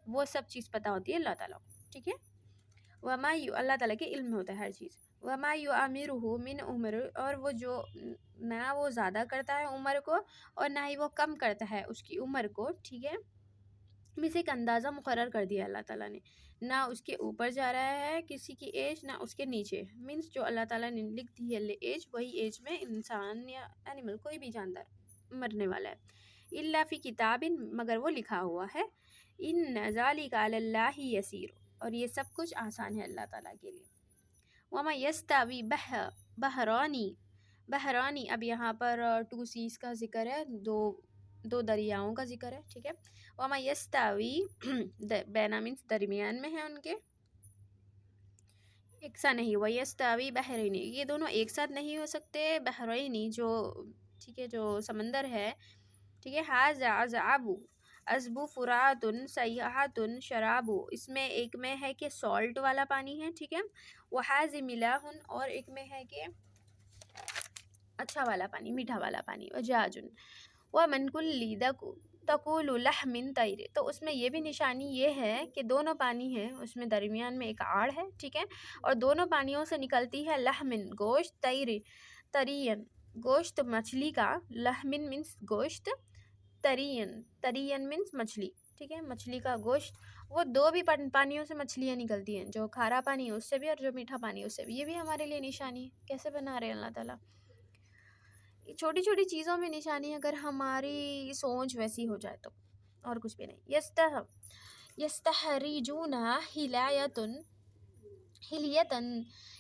وہ سب چیز پتہ ہوتی ہے اللہ تعالیٰ کو، ٹھیک ہے. اللہ تعالیٰ کے علم میں ہوتا ہے ہر چیز. وما یعمرہ من عمر، اور وہ جو نہ وہ زیادہ کرتا ہے عمر کو اور نہ ہی وہ کم کرتا ہے اس کی عمر کو، ٹھیک ہے. مجھے ایک اندازہ مقرر کر دیا اللہ تعالیٰ نے، نہ اس کے اوپر جا رہا ہے کسی کی ایج نہ اس کے نیچے. مینس جو اللہ تعالیٰ نے لکھ دی ہے ایج، وہی ایج میں انسان یا اینیمل کوئی بھی جاندار مرنے والا ہے. الا فی کتاب، مگر وہ لکھا ہوا ہے. ان ذالک علی اللہ یسیر، اور یہ سب کچھ آسان ہے اللہ تعالیٰ کے لیے. وما یستوی بحرانی، اب یہاں پر 2 سیز کا ذکر ہے، دو دریاؤں کا ذکر ہے، ٹھیک ہے. وما یستوی بینا مینس درمیان میں ہے ان کے، ایک ساتھ نہیں. ویستوی بحرینی، یہ دونوں ایک ساتھ نہیں ہو سکتے. بحرینی جو، ٹھیک ہے، جو سمندر ہے، ٹھیک ہے. ھذا عذب فرات سیاحت شراب، اس میں ایک میں ہے کہ سالٹ والا پانی ہے، ٹھیک ہے. وھاذ ملاح، اور ایک میں ہے کہ اچھا والا پانی، میٹھا والا پانی. وجاج ومن کل تقول لحم طیر، تو اس میں یہ بھی نشانی یہ ہے کہ دونوں پانی ہیں، اس میں درمیان میں ایک آڑ ہے، ٹھیک ہے، اور دونوں پانیوں سے نکلتی ہے لحمن گوشت، ترین گوشت مچھلی کا. لحمن مینس گوشت، ترین مینس مچھلی، ٹھیک ہے، مچھلی کا گوشت. وہ دو بھی پانیوں سے مچھلیاں نکلتی ہیں، جو کھارا پانی ہے اس سے بھی اور جو میٹھا پانی ہے اس سے بھی. یہ بھی ہمارے لیے نشانی ہے، کیسے بنا رہے ہیں اللہ تعالیٰ. چھوٹی چھوٹی چیزوں میں نشانی، اگر ہماری سوچ ویسی ہو جائے تو، اور کچھ بھی نہیں. یستخرجون حلیۃ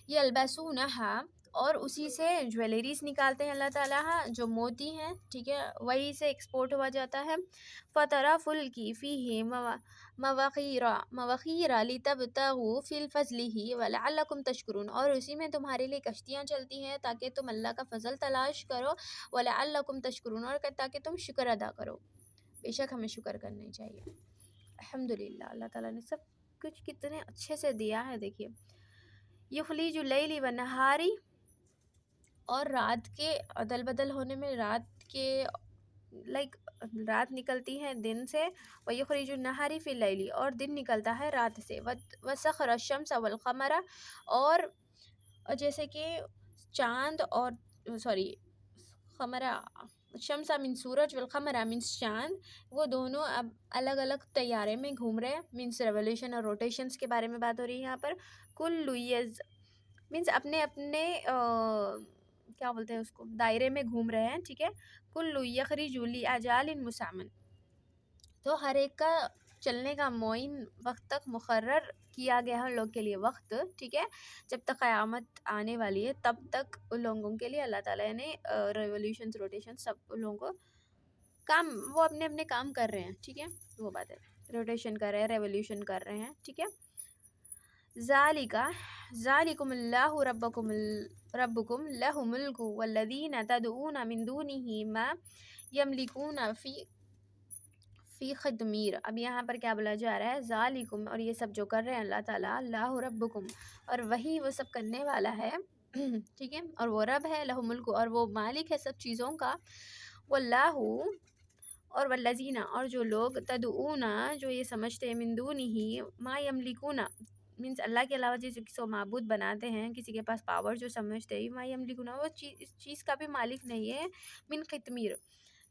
یلبسونہا، اور اسی سے جویلریز نکالتے ہیں اللہ تعالیٰ جو موتی ہیں، ٹھیک ہے، وہی سے ایکسپورٹ ہوا جاتا ہے. فترى فلکی فیہ مواخیر لتبتغوا فی فضلہ ولعلکم تشکرون، اور اسی میں تمہارے لیے کشتیاں چلتی ہیں تاکہ تم اللہ کا فضل تلاش کرو. ولعلکم تشکرون، اور تاکہ تم شکر ادا کرو. بے شک ہمیں شکر کرنا چاہیے. الحمدللہ، اللہ تعالیٰ نے سب کچھ کتنے اچھے سے دیا ہے. دیکھیے، یخرج اللیل والنہار، اور رات کے عدل بدل ہونے میں رات کے لائک رات نکلتی ہے دن سے. ویخرج النہار فی اللیل، اور دن نکلتا ہے رات سے. وسخر الشمس والقمر، اور جیسے کہ چاند اور قمرہ، شمس من سورج والقمر من چاند، وہ دونوں اب الگ الگ طیارے میں گھوم رہے ہیں. مینس ریولیوشن اور روٹیشنس کے بارے میں بات ہو رہی ہے یہاں پر. کل مینس اپنے اپنے کیا بولتے ہیں اس کو، دائرے میں گھوم رہے ہیں، ٹھیک ہے. کل یخرج لاجال مسمى، تو ہر ایک کا چلنے کا معین وقت تک مقرر کیا گیا ہے لوگ کے لیے وقت، ٹھیک ہے. جب تک قیامت آنے والی ہے تب تک ان لوگوں کے لیے اللہ تعالیٰ نے ریولیوشنز روٹیشن سب ان لوگوں کو کام، وہ اپنے اپنے کام کر رہے ہیں، ٹھیک ہے. وہ بات ہے، روٹیشن کر رہے ہیں، ریولیوشن کر رہے ہیں، ٹھیک ہے. ذالکم اللہ ربکم لہ ملک والذین تدعون من دونہ ما یملکون فی خدمیر. اب یہاں پر کیا بولا جا رہا ہے، ذالکم، اور یہ سب جو کر رہے ہیں اللہ تعالیٰ، اللہ ربکم، اور وہی وہ سب کرنے والا ہے، ٹھیک ہے، اور وہ رب ہے. لہ ملک، اور وہ مالک ہے سب چیزوں کا. واللہ، اور والذین، اور جو لوگ تدعون، جو یہ سمجھتے ہیں، من دونہ ما یملکون، مینس اللہ کے علاوہ جس کو معبود بناتے ہیں، کسی کے پاس پاور جو سمجھتے ہیں، ما یملکون، وہ اس چیز کا بھی مالک نہیں ہے. من قطمیر،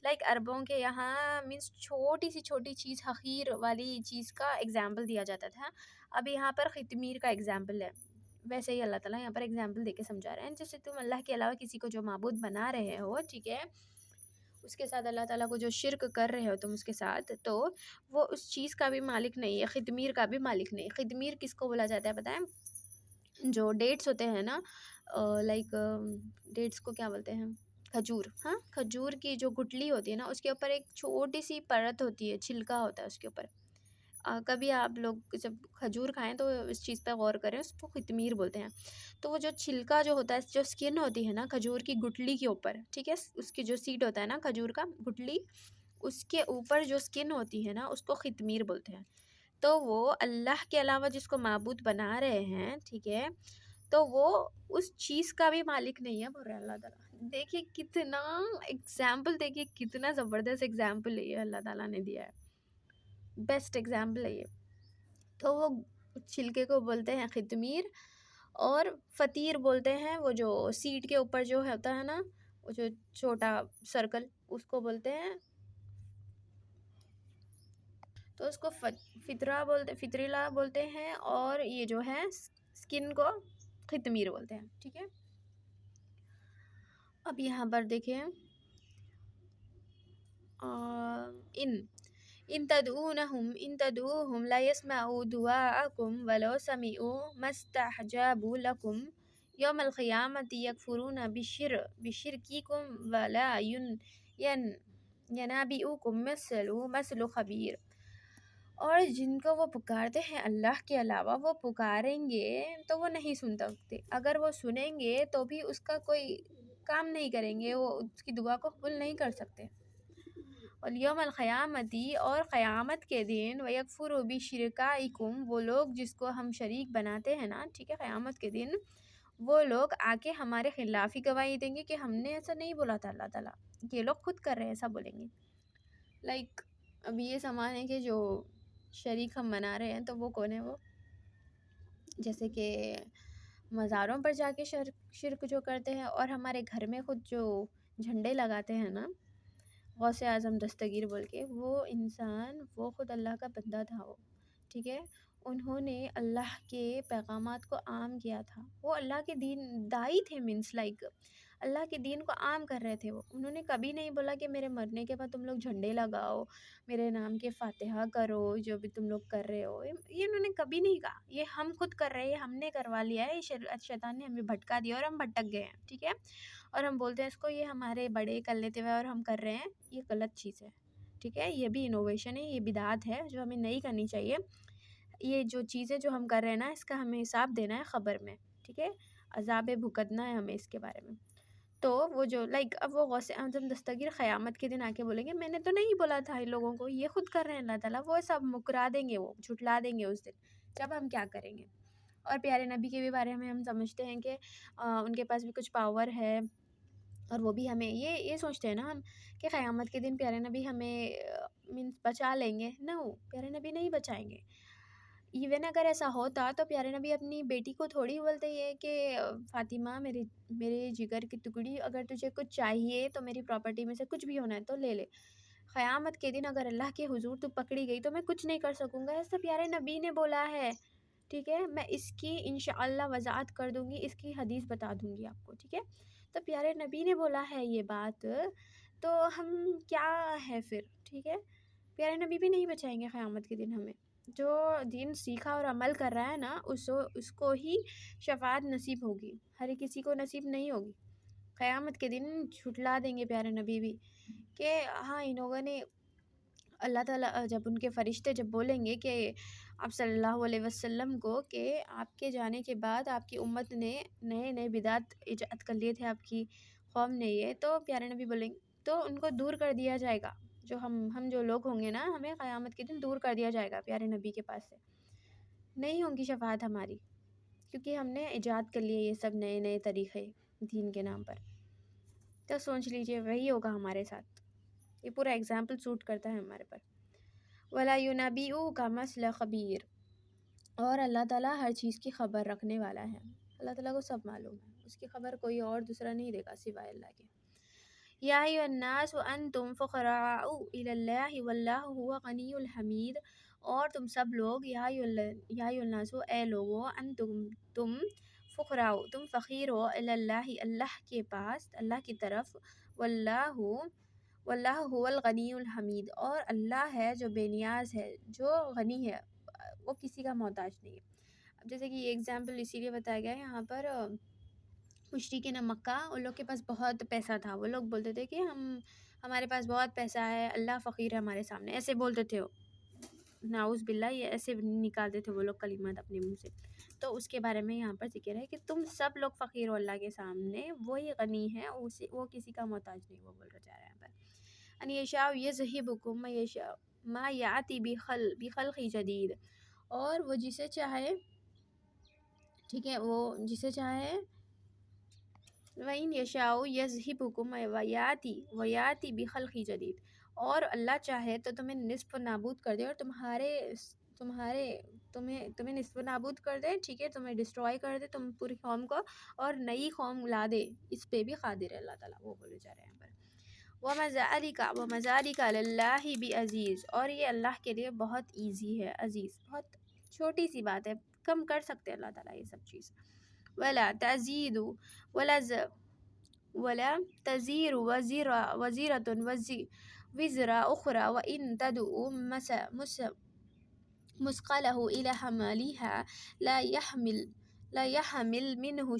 لائک عربوں کے یہاں مینس چھوٹی سی چھوٹی چیز، حقیر والی چیز کا ایگزامپل دیا جاتا تھا. اب یہاں پر قطمیر کا ایگزامپل ہے. ویسے ہی اللہ تعالیٰ یہاں پر ایگزامپل دے کے سمجھا رہے ہیں، جیسے تم اللہ کے علاوہ کسی کو جو معبود بنا رہے ہو، ٹھیک ہے، اس کے ساتھ اللہ تعالیٰ کو جو شرک کر رہے ہو تم اس کے ساتھ، تو وہ اس چیز کا بھی مالک نہیں ہے، قطمیر کا بھی مالک نہیں. قطمیر کس کو بولا جاتا ہے بتائیں؟ جو ڈیٹس ہوتے ہیں نا، لائک ڈیٹس کو کیا بولتے ہیں، کھجور، ہاں کھجور کی جو گٹلی ہوتی ہے نا اس کے اوپر ایک چھوٹی سی پرت ہوتی ہے، چھلکا ہوتا ہے اس کے اوپر. کبھی آپ لوگ جب کھجور کھائیں تو اس چیز پہ غور کریں، اس کو قطمیر بولتے ہیں. تو وہ جو چھلکا جو ہوتا ہے، جو اسکن ہوتی ہے نا کھجور کی گٹلی کے اوپر، ٹھیک ہے، اس کی جو سیڈ ہوتا ہے نا کھجور کا گٹلی، اس کے اوپر جو اسکن ہوتی ہے نا اس کو قطمیر بولتے ہیں. تو وہ اللہ کے علاوہ جس کو معبود بنا رہے ہیں، ٹھیک ہے، تو وہ اس چیز کا بھی مالک نہیں ہے بول رہے اللہ تعالیٰ. دیکھیے کتنا ایگزامپل، دیکھیے کتنا زبردست ایگزامپل ہے یہ اللہ تعالیٰ نے دیا ہے، بیسٹ ایگزامپل ہے یہ. تو وہ چھلکے کو بولتے ہیں قطمیر، اور فطیر بولتے ہیں وہ جو سیڈ کے اوپر جو ہوتا ہے نا، وہ جو چھوٹا سرکل، اس کو بولتے ہیں. تو اس کو فطریلا بولتے ہیں، اور یہ جو ہے سکن کو قطمیر بولتے ہیں. ٹھیک ہے، اب یہاں پر دیکھیں ان تدعوهم لا يسمعوا دعاءكم ولو سمعوا ما استحجابوا لكم يوم القيامة يكفرون بشرككم ولا ينبئكم مثل خبیر. اور جن کو وہ پکارتے ہیں اللہ کے علاوہ، وہ پکاریں گے تو وہ نہیں سن سکتے، اگر وہ سنیں گے تو بھی اس کا کوئی کام نہیں کریں گے، وہ اس کی دعا کو قبول نہیں کر سکتے. والیوم القیامتی، اور قیامت کے دن، ویکفروا بشرکائکم، وہ لوگ جس کو ہم شریک بناتے ہیں نا، ٹھیک ہے، قیامت کے دن وہ لوگ آ کے ہمارے خلاف ہی گواہی دیں گے کہ ہم نے ایسا نہیں بولا تھا اللہ تعالیٰ، یہ لوگ خود کر رہے ہیں، ایسا بولیں گے. لائک اب یہ سامان ہے کہ جو شریک ہم بنا رہے ہیں تو وہ کون ہے؟ وہ جیسے کہ مزاروں پر جا کے شرک جو کرتے ہیں، اور ہمارے گھر میں خود جو جھنڈے لگاتے ہیں نا غوث اعظم دستگیر بول کے، وہ انسان وہ خود اللہ کا بندہ تھا وہ، ٹھیک ہے. انہوں نے اللہ کے پیغامات کو عام کیا تھا، وہ اللہ کے دین دائی تھے، مینس لائک اللہ کے دین کو عام کر رہے تھے. وہ انہوں نے کبھی نہیں بولا کہ میرے مرنے کے بعد تم لوگ جھنڈے لگاؤ، میرے نام کے فاتحہ کرو، جو بھی تم لوگ کر رہے ہو، یہ انہوں نے کبھی نہیں کہا. یہ ہم خود کر رہے ہیں، ہم نے کروا لیا ہے، شیطان نے ہمیں بھٹکا دیا اور ہم بھٹک گئے ہیں. ٹھیک ہے، اور ہم بولتے ہیں اس کو یہ ہمارے بڑے کر لیتے ہوئے اور ہم کر رہے ہیں، یہ غلط چیز ہے. ٹھیک ہے، یہ بھی انوویشن ہے، یہ بدعت ہے جو ہمیں نہیں کرنی چاہیے. یہ جو چیزیں جو ہم کر رہے ہیں نا، اس کا ہمیں حساب دینا ہے قبر میں. ٹھیک ہے، عذاب بھگتنا ہے ہمیں اس کے بارے میں. تو وہ جو لائک اب وہ غوث اعظم دستگیر قیامت کے دن آ کے بولیں گے میں نے تو نہیں بولا تھا ان لوگوں کو، یہ خود کر رہے ہیں اللہ تعالیٰ. وہ سب مکرا دیں گے، وہ جھٹلا دیں گے اس دن جب ہم کیا کریں گے. اور پیارے نبی کے بھی بارے میں ہم سمجھتے ہیں کہ ان کے پاس بھی کچھ پاور ہے، اور وہ بھی ہمیں یہ سوچتے ہیں نا ہم کہ قیامت کے دن پیارے نبی ہمیں مینس بچا لیں گے. نو، پیارے نبی نہیں بچائیں گے. ایون اگر ایسا ہوتا تو پیارے نبی اپنی بیٹی کو تھوڑی بولتے یہ کہ فاطمہ میرے جگر کی ٹکڑی، اگر تجھے کچھ چاہیے تو میری پراپرٹی میں سے کچھ بھی ہونا ہے تو لے لے. قیامت کے دن اگر اللہ کے حضور تو پکڑی گئی تو میں کچھ نہیں کر سکوں گا، ایسا پیارے نبی نے بولا ہے. ٹھیک ہے، میں اس کی انشاءاللہ وضاحت کر دوں گی، اس کی حدیث بتا دوں گی آپ کو. ٹھیک ہے، تو پیارے نبی نے بولا ہے یہ بات، تو ہم کیا ہے پھر. ٹھیک ہے، پیارے نبی بھی نہیں بچائیں گے قیامت کے دن ہمیں. جو دین سیکھا اور عمل کر رہا ہے نا اس کو ہی شفاعت نصیب ہوگی، ہر کسی کو نصیب نہیں ہوگی. قیامت کے دن جھٹلا دیں گے پیارے نبی بھی کہ ہاں ان لوگوں نے اللہ تعالیٰ، جب ان کے فرشتے جب بولیں گے کہ آپ صلی اللہ علیہ وسلم کو کہ آپ کے جانے کے بعد آپ کی امت نے نئے بدعت ایجاد کر لیے تھے، آپ کی قوم نے، یہ تو پیارے نبی بولیں گے تو ان کو دور کر دیا جائے گا. جو ہم جو لوگ ہوں گے نا، ہمیں قیامت کے دن دور کر دیا جائے گا پیارے نبی کے پاس سے. نہیں ہوں گی شفاعت ہماری، کیونکہ ہم نے ایجاد کر لیے یہ سب نئے طریقے دین کے نام پر. تو سوچ لیجئے وہی ہوگا ہمارے ساتھ. یہ پورا ایگزامپل سوٹ کرتا ہے ہمارے پر. وَلَا يُنَبِّئُكَ مَثْلَ خَبِيرٍ، اور اللہ تعالیٰ ہر چیز کی خبر رکھنے والا ہے. اللہ تعالیٰ کو سب معلوم ہے، اس کی خبر کوئی اور دوسرا نہیں دے گا سوائے اللہ کے. یا ایھا الناس انتم فقراء الی اللہ واللہ هو غنی الحمید. اور تم سب لوگ، یا ایھا الناس، اے لوگو، تم فقراء، تم فقیر ہو، الی اللہ، اللہ کے پاس، اللہ کی طرف، واللہ هو الغنی الحمید، اور اللہ ہے جو بے نیاز ہے، جو غنی ہے، وہ کسی کا محتاج نہیں ہے. اب جیسے کہ یہ ایگزامپل اسی لیے بتایا گیا ہے یہاں پر مشرکین مکہ، ان لوگ کے پاس بہت پیسہ تھا، وہ لوگ بولتے تھے کہ ہمارے پاس بہت پیسہ ہے، اللہ فقیر ہے ہمارے سامنے، ایسے بولتے تھے وہ، نعوذ باللہ، یہ ایسے نکالتے تھے وہ لوگ کلمات اپنے منہ سے. تو اس کے بارے میں یہاں پر ذکر ہے کہ تم سب لوگ فقیر ہو اللہ کے سامنے، وہی غنی ہے، وہ کسی کا محتاج نہیں. وہ بول رہا جا رہا ہے یہاں پر ان یشاء یذہبکم ما یاتی بخلق جدید، اور وہ جسے چاہے، ٹھیک ہے، وہ جسے چاہے، وَإِنْ يَشَاءُ يَذْهِبْكُمْ وَيَأْتِ بِخَلْقٍ جَدِيدٍ، اور اللہ چاہے تو تمہیں نصف نابود کر دے، اور تمہیں نصف نابود کر دے، ٹھیک ہے، تمہیں ڈسٹروائے کر دے تم پوری قوم کو، اور نئی قوم لا دے، اس پہ بھی قادر ہے اللہ تعالیٰ. وہ بولے جا رہے ہیں یہاں پر وَمَا ذَلِكَ عَلَى اللَّهِ بِعَزِيزٍ، اور یہ اللہ کے لیے بہت ایزی ہے، عزیز، بہت چھوٹی سی بات ہے، کم کر سکتے اللہ تعالیٰ یہ سب چیز. وَلَا تَزِيدُ وَلَا تَزِيرُ وَزِيرَةٌ وِزْرَ أُخْرَى وَإِنْ تَدْعُ مثقله إلى حملها لا يحمل منه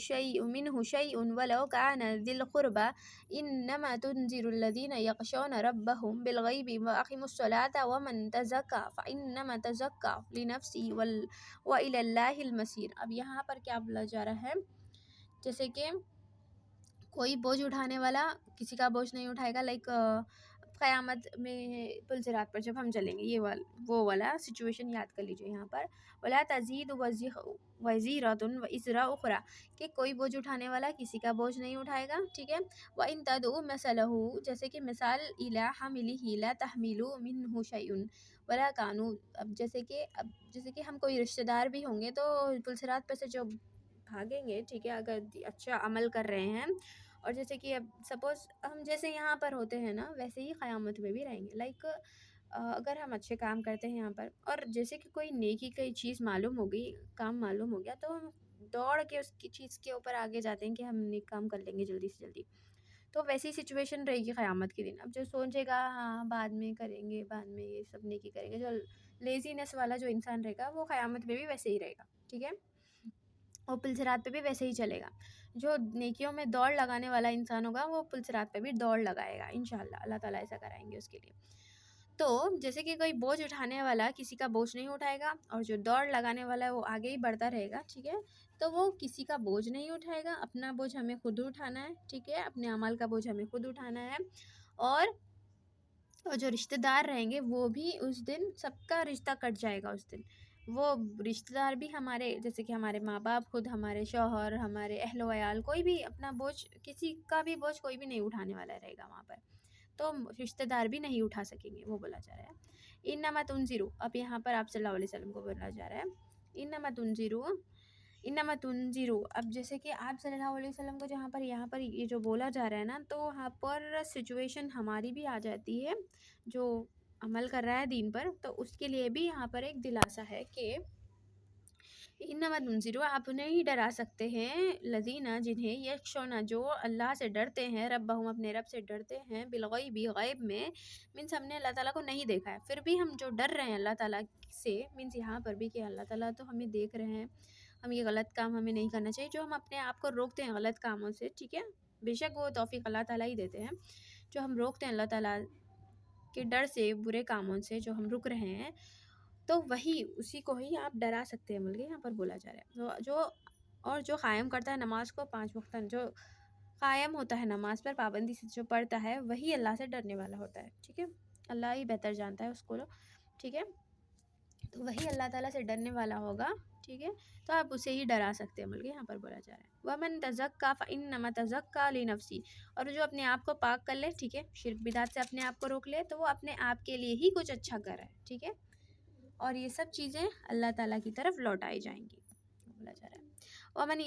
شيء ولو كان ذي القربى إنما تنذر الذين يخشون ربهم بالغيب وأقيموا الصلاة ومن تزكى فإنما تزكى لنفسه وإلى الله المصير. اب یہاں پر کیا بولا جا رہا ہے، جیسے کہ کوئی بوجھ اٹھانے والا کسی کا بوجھ نہیں اٹھائے گا، لائک قیامت میں پل صراط پر جب ہم چلیں گے، یہ وہ والا سچویشن یاد کر لیجیے یہاں پر. وَلَا تَزِيدُ وَزِيرَةٌ وِزْرَ أُخْرَى، کہ کوئی بوجھ اٹھانے والا کسی کا بوجھ نہیں اٹھائے گا، ٹھیک ہے. وَإِن تَدْعُ مَثَلَهُ، جیسے کہ مثال، إِلَى حَمْلِهِ لَا تَحْمِلُ مِنْهُ شَيْءٌ وَلَا كَانُوا، اب جیسے کہ ہم کوئی رشتہ دار بھی ہوں گے تو پل صراط پہ سے جو بھاگیں گے، ٹھیک ہے، اگر اچھا عمل کر رہے ہیں، اور جیسے کہ اب سپوز ہم جیسے یہاں پر ہوتے ہیں نا، ویسے ہی قیامت میں بھی رہیں گے. لائک اگر ہم اچھے کام کرتے ہیں یہاں پر، اور جیسے کہ کوئی نیکی کی چیز معلوم ہو گئی، کام معلوم ہو گیا، تو ہم دوڑ کے اس کی چیز کے اوپر آگے جاتے ہیں کہ ہم نیک کام کر لیں گے جلدی سے جلدی. تو ویسی سچویشن رہے گی قیامت کے دن. اب جو سوچے گا ہاں بعد میں کریں گے، بعد میں یہ سب نیکی کریں گے، جو لیزینس والا جو انسان رہے گا وہ قیامت میں بھی ویسے ہی رہے گا، ٹھیک ہے، اور پل صراط پہ بھی ویسے ہی چلے گا. جو نیکیوں میں دوڑ لگانے والا انسان ہوگا وہ پل صراط پہ بھی دوڑ لگائے گا انشاءاللہ. اللہ تعالیٰ ایسا کرائیں گے اس کے لیے. تو جیسے کہ کوئی بوجھ اٹھانے والا کسی کا بوجھ نہیں اٹھائے گا، اور جو دوڑ لگانے والا ہے وہ آگے ہی بڑھتا رہے گا، ٹھیک ہے، تو وہ کسی کا بوجھ نہیں اٹھائے گا. اپنا بوجھ ہمیں خود اٹھانا ہے، ٹھیک ہے، اپنے اعمال کا بوجھ ہمیں خود اٹھانا ہے. اور جو رشتہ دار رہیں گے وہ بھی اس دن سب کا رشتہ کٹ جائے گا. اس دن وہ رشتہ دار بھی ہمارے، جیسے کہ ہمارے ماں باپ، خود ہمارے شوہر، ہمارے اہل و عیال، کوئی بھی اپنا بوجھ، کسی کا بھی بوجھ کوئی بھی نہیں اٹھانے والا رہے گا وہاں پر. تو رشتہ دار بھی نہیں اٹھا سکیں گے. وہ بولا جا رہا ہے انما تنذروا، اب یہاں پر آپ صلی اللہ علیہ وسلم کو بولا جا رہا ہے انما تنذروا. اب جیسے کہ آپ صلی اللہ علیہ وسلم کو یہاں پر یہ جو بولا جا رہا ہے نا، تو وہاں پر سچویشن ہماری بھی آ جاتی ہے جو عمل کر رہا ہے دین پر، تو اس کے لیے بھی یہاں پر ایک دلاسا ہے کہ انما تنذروا، آپ انہیں ہی ڈرا سکتے ہیں، الذین، جنہیں یخشون، جو اللہ سے ڈرتے ہیں، ربہم، اپنے رب سے ڈرتے ہیں، بالغیب، غیب میں، مینس ہم نے اللہ تعالیٰ کو نہیں دیکھا ہے پھر بھی ہم جو ڈر رہے ہیں اللہ تعالیٰ سے، مینس یہاں پر بھی کہ اللہ تعالیٰ تو ہمیں دیکھ رہے ہیں، ہم یہ غلط کام ہمیں نہیں کرنا چاہیے، جو ہم اپنے آپ کو روکتے ہیں غلط کاموں سے، ٹھیک ہے، بے شک وہ توفیق اللہ تعالیٰ ہی دیتے ہیں. جو ہم روکتے ہیں اللہ تعالیٰ کے ڈر سے، برے کاموں سے جو ہم رک رہے ہیں، تو وہی اسی کو ہی آپ ڈرا سکتے ہیں، بلکہ یہاں پر بولا جا رہا ہے. جو قائم کرتا ہے نماز کو 5 وقت، جو قائم ہوتا ہے نماز پر پابندی سے، جو پڑھتا ہے، وہی اللہ سے ڈرنے والا ہوتا ہے، ٹھیک ہے، اللہ ہی بہتر جانتا ہے اس کو، ٹھیک ہے، تو وہی اللہ تعالیٰ سے ڈرنے والا ہوگا، ٹھیک ہے، تو آپ اسے ہی ڈرا سکتے ہیں، بلکہ یہاں پر بولا جا رہا ہے وَمَن تَزَكَّىٰ فَإِنَّمَا تَزَكَّىٰ لِنَفْسِهِ، اور جو اپنے آپ کو پاک کر لے، ٹھیک ہے، شرک بدعت سے اپنے آپ کو روک لے، تو وہ اپنے آپ کے لیے ہی کچھ اچھا کر رہا ہے، ٹھیک ہے، اور یہ سب چیزیں اللہ تعالیٰ کی طرف لوٹائی جائیں گی. بولا جا رہا ہے وَمَنْ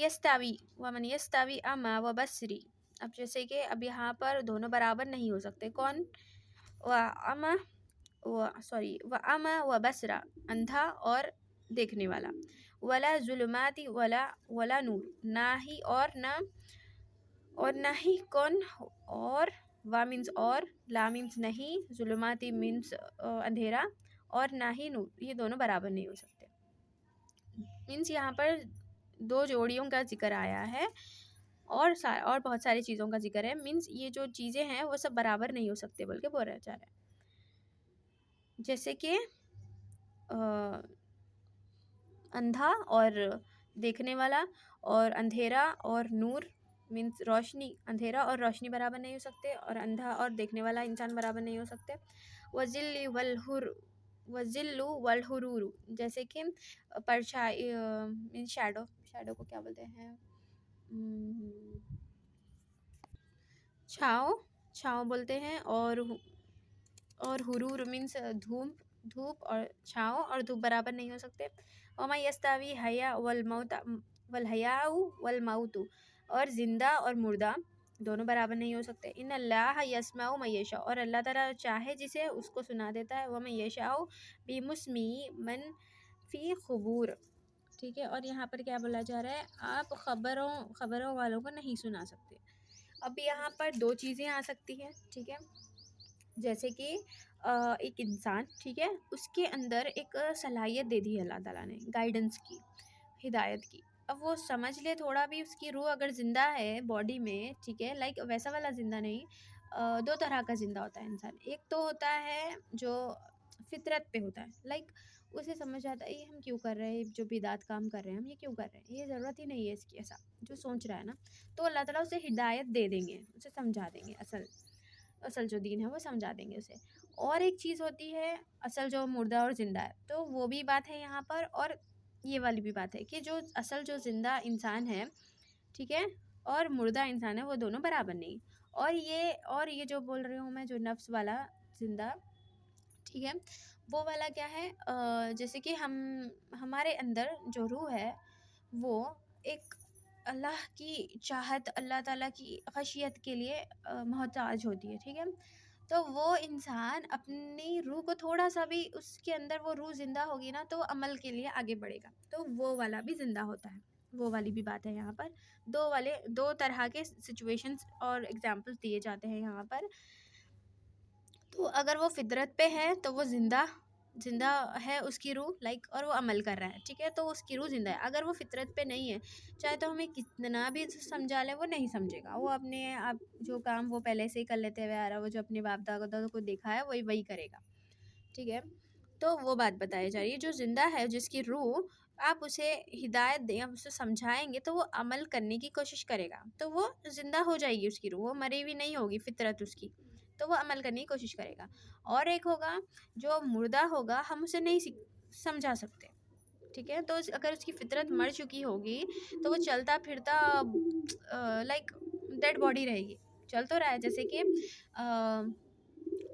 يَسْتَوِي أَعْمَىٰ وَبَصِيرٌ، اب جیسے کہ اب یہاں پر دونوں برابر نہیں ہو سکتے. کون؟ وَأَعْمَىٰ وَبَصِيرٌ، اندھا اور دیکھنے والا. وَلَا ظُلُمَاتِ وَلَا نُور، نہ ہی کون، اور وا مینس اور، لا مینس نہیں، ظلماتی مینس اندھیرا، اور نہ ہی نور، یہ دونوں برابر نہیں ہو سکتے. مینس یہاں پر 2 جوڑیوں کا ذکر آیا ہے، اور بہت ساری چیزوں کا ذکر ہے. مینس یہ جو چیزیں ہیں وہ سب برابر نہیں ہو سکتے بول کے بول رہا چاہ رہا ہے. جیسے کہ اندھا اور دیکھنے والا، اور اندھیرا اور نور، مینس روشنی، اندھیرا اور روشنی برابر نہیں ہو سکتے، اور اندھا اور دیکھنے والا انسان برابر نہیں ہو سکتے. وَالظِّلُّ وَالْحُرُورُ، جیسے کہ پرچھائی، مینس شیڈو کو کیا بولتے ہیں، چھاؤں بولتے ہیں. اور حرور مینس دھوپ اور چھاؤں اور دھوپ برابر نہیں ہو سکتے. وَمَا يَسْتَوِي الْحَيَاءُ وَالْمَوْتُ، اور زندہ اور مردہ دونوں برابر نہیں ہو سکتے. ان اللہ یسمع من یشاء، اور اللہ تعالیٰ چاہے جسے اس کو سنا دیتا ہے. ومن یشاء بمسمیع من فی خبور، ٹھیک ہے. اور یہاں پر کیا بولا جا رہا ہے، آپ خبروں والوں کو نہیں سنا سکتے. اب یہاں پر دو چیزیں آ سکتی ہیں، ٹھیک ہے. جیسے کہ ایک انسان، ٹھیک ہے، اس کے اندر ایک صلاحیت دے دی ہے اللہ تعالیٰ نے، گائیڈنس کی، ہدایت کی. اب وہ سمجھ لے تھوڑا بھی، اس کی روح اگر زندہ ہے باڈی میں، ٹھیک ہے، لائک ویسا والا زندہ نہیں. دو طرح کا زندہ ہوتا ہے انسان. ایک تو ہوتا ہے جو فطرت پہ ہوتا ہے، لائک اسے سمجھ آتا ہے یہ ہم کیوں کر رہے ہیں، جو بدعت کام کر رہے ہیں ہم یہ کیوں کر رہے ہیں، یہ ضرورت ہی نہیں ہے اس کی، ایسا جو سوچ رہا ہے نا. تو اللہ تعالیٰ اسے ہدایت دے دیں گے، اسے سمجھا دیں گے، اصل جو دین ہے وہ سمجھا دیں گے اسے. اور ایک چیز ہوتی ہے اصل جو مردہ اور زندہ ہے، تو وہ بھی بات ہے یہاں پر. اور یہ والی بھی بات ہے کہ جو اصل جو زندہ انسان ہے، ٹھیک ہے، اور مردہ انسان ہے، وہ دونوں برابر نہیں. اور یہ جو بول رہی ہوں میں، جو نفس والا زندہ، ٹھیک ہے، وہ والا کیا ہے، جیسے کہ ہمارے اندر جو روح ہے وہ ایک اللہ کی چاہت، اللہ تعالیٰ کی خشیت کے لیے محتاج ہوتی ہے، ٹھیک ہے. تو وہ انسان اپنی روح کو تھوڑا سا بھی، اس کے اندر وہ روح زندہ ہوگی نا، تو وہ عمل کے لیے آگے بڑھے گا، تو وہ والا بھی زندہ ہوتا ہے. وہ والی بھی بات ہے یہاں پر. دو طرح کے سچویشنز اور ایگزامپلس دیے جاتے ہیں یہاں پر. تو اگر وہ فطرت پہ ہے تو وہ زندہ ہے اس کی روح، لائک، اور وہ عمل کر رہا ہے، ٹھیک ہے، تو اس کی روح زندہ ہے. اگر وہ فطرت پہ نہیں ہے، چاہے تو ہمیں کتنا بھی سمجھا لے، وہ نہیں سمجھے گا. وہ اپنے آپ جو کام وہ پہلے سے ہی کر لیتے ہوئے آ رہا ہے، وہ جو اپنے باپ دادا کو دیکھا ہے وہی کرے گا، ٹھیک ہے. تو وہ بات بتائی جا رہی ہے، جو زندہ ہے، جس کی روح آپ اسے ہدایت دیں، آپ اسے سمجھائیں گے تو وہ عمل کرنے کی کوشش کرے گا، تو وہ زندہ ہو جائے گی اس کی روح، وہ مری ہوئی نہیں ہوگی فطرت اس کی، تو وہ عمل کرنے کی کوشش کرے گا. اور ایک ہوگا جو مردہ ہوگا، ہم اسے نہیں سمجھا سکتے، ٹھیک ہے. تو اگر اس کی فطرت مر چکی ہوگی تو وہ چلتا پھرتا لائک ڈیڈ باڈی رہے گی، چل تو رہا ہے. جیسے کہ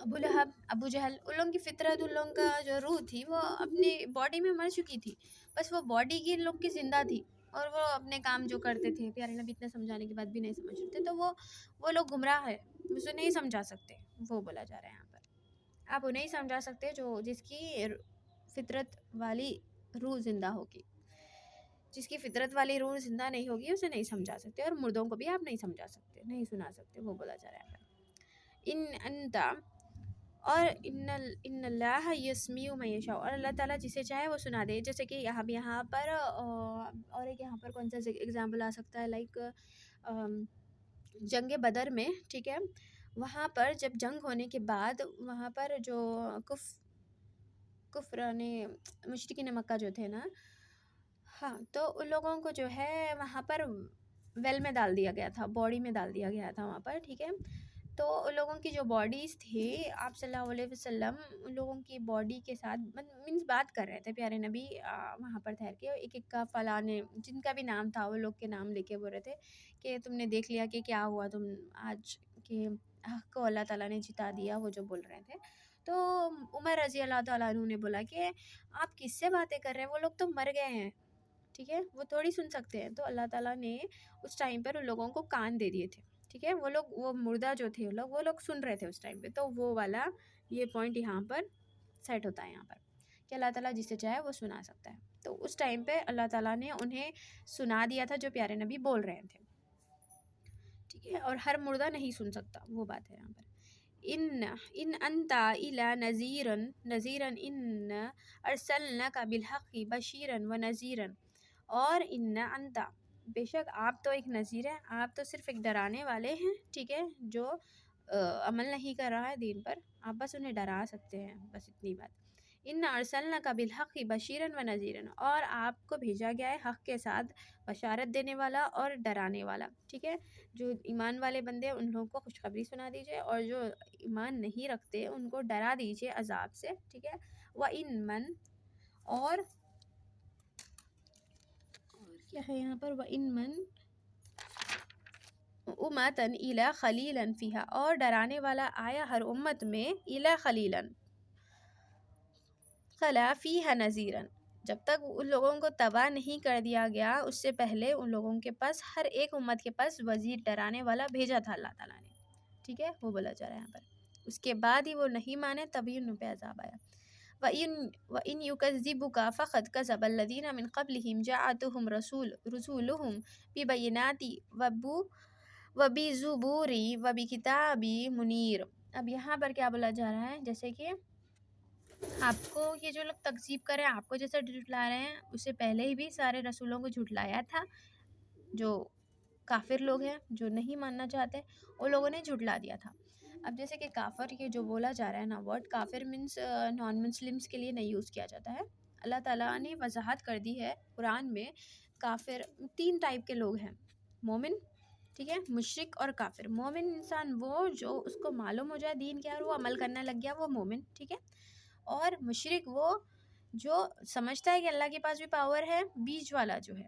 ابو لہب، ابو جہل، ان لوگوں کی فطرت، ان لوگوں کا جو روح تھی وہ اپنی باڈی میں مر چکی تھی، بس وہ باڈی کی ان لوگ کی زندہ تھی، اور وہ اپنے کام جو کرتے تھے، پیارے نبی اتنے سمجھانے کے بعد بھی نہیں سمجھ رہے تھے، تو وہ لوگ گمراہ ہے، اسے نہیں سمجھا سکتے. وہ بولا جا رہا ہے یہاں پر، آپ انہیں سمجھا سکتے جس کی فطرت والی روح زندہ ہوگی. جس کی فطرت والی روح زندہ نہیں ہوگی اسے نہیں سمجھا سکتے، اور مردوں کو بھی آپ نہیں سمجھا سکتے، نہیں سنا سکتے. وہ بولا جا رہا ہے. ان انتا، اور ان اللہ یسمیع من یشاء، اور اللہ تعالیٰ جسے چاہے وہ سنا دے. جیسے کہ یہاں پر اور ایک یہاں پر کون سا ایگزامپل آ سکتا ہے، لائک جنگ بدر میں، ٹھیک ہے، وہاں پر جب جنگ ہونے کے بعد وہاں پر جو کفران مشرکین مکہ جو تھے نا، ہاں، تو ان لوگوں کو جو ہے وہاں پر ویل میں ڈال دیا گیا تھا، باڈی میں ڈال دیا گیا تھا وہاں پر، ٹھیک ہے. تو ان لوگوں کی جو باڈیز تھی، آپ صلی اللہ علیہ وسلم ان لوگوں کی باڈی کے ساتھ مینس بات کر رہے تھے، پیارے نبی وہاں پر ٹھہر کے ایک کا فلاں جن کا بھی نام تھا وہ لوگ کے نام لے کے بول رہے تھے کہ تم نے دیکھ لیا کہ کیا ہوا تم آج، کہ حق کو اللہ تعالیٰ نے جتا دیا، وہ جو بول رہے تھے. تو عمر رضی اللہ تعالیٰ عنہ نے بولا کہ آپ کس سے باتیں کر رہے ہیں، وہ لوگ تو مر گئے ہیں، ٹھیک ہے، وہ تھوڑی سن سکتے ہیں. تو اللہ تعالیٰ نے اس ٹائم پر ان لوگوں کو کان دے دیے تھے، ٹھیک ہے. وہ مردہ جو تھے وہ لوگ سن رہے تھے اس ٹائم پہ. تو وہ والا یہ پوائنٹ یہاں پر سیٹ ہوتا ہے یہاں پر کہ اللہ تعالیٰ جسے چاہے وہ سنا سکتا ہے. تو اس ٹائم پہ اللہ تعالیٰ نے انہیں سنا دیا تھا جو پیارے نبی بول رہے تھے، ٹھیک ہے. اور ہر مردہ نہیں سن سکتا، وہ بات ہے یہاں پر. ان انتا الا نذیرا ان ارسلناک بالحق بشیرا ونذیرا. اور ان انتا بے شک آپ تو ایک نذیر ہیں، آپ تو صرف ایک ڈرانے والے ہیں، ٹھیک ہے، جو عمل نہیں کر رہا ہے دین پر، آپ بس انہیں ڈرا سکتے ہیں، بس اتنی بات۔ ان ارسلناک بالحق بشیرا و نذیرا، اور آپ کو بھیجا گیا ہے حق کے ساتھ بشارت دینے والا اور ڈرانے والا، ٹھیک ہے۔ جو ایمان والے بندے ہیں ان لوگوں کو خوشخبری سنا دیجیے، اور جو ایمان نہیں رکھتے ان کو ڈرا دیجیے عذاب سے، ٹھیک ہے۔ وَإِن مَن، اور کیا ہے یہاں پر، وَإِن مَن امتن الا خلیلا فیہا، اور ڈرانے والا آیا ہر امت میں الا خلیلا خلا فیہا نذیرا، جب تک ان لوگوں کو تباہ نہیں کر دیا گیا اس سے پہلے ان لوگوں کے پاس، ہر ایک امت کے پاس وزیر ڈرانے والا بھیجا تھا اللہ تعالیٰ نے، ٹھیک ہے، وہ بولا جا رہا ہے یہاں پر۔ اس کے بعد ہی وہ نہیں مانے تبھی ان پہ عذاب آیا۔ وَإِن يُكَذِّبُكَ فَقَدْ كَذَبَ الَّذِينَ مِن قَبْلِهِمْ جَاءَتْهُمْ رُسُولُهُم بِالْبَيِّنَاتِ وَبِالزُّبُورِ وَبِكِتَابٍ مُنِيرٍ۔ اب یہاں پر کیا بولا جا رہا ہے، جیسے کہ آپ کو یہ جو لوگ تکذیب کریں، آپ کو جیسے جھٹلا رہے ہیں، اس سے پہلے ہی بھی سارے رسولوں کو جھٹلایا تھا، جو کافر لوگ ہیں جو نہیں ماننا چاہتے ان لوگوں نے جھٹلا دیا تھا۔ اب جیسے کہ کافر یہ جو بولا جا رہا ہے نا، ورڈ کافر مینس نان مسلمس کے لیے نہیں یوز کیا جاتا ہے۔ اللہ تعالیٰ نے وضاحت کر دی ہے قرآن میں، کافر 3 ٹائپ کے لوگ ہیں، مومن، ٹھیک ہے، مشرک اور کافر۔ مومن انسان وہ جو اس کو معلوم ہو جائے دین کیا اور وہ عمل کرنے لگ گیا، وہ مومن، ٹھیک ہے۔ اور مشرک وہ جو سمجھتا ہے کہ اللہ کے پاس بھی پاور ہے، بیچ والا جو ہے،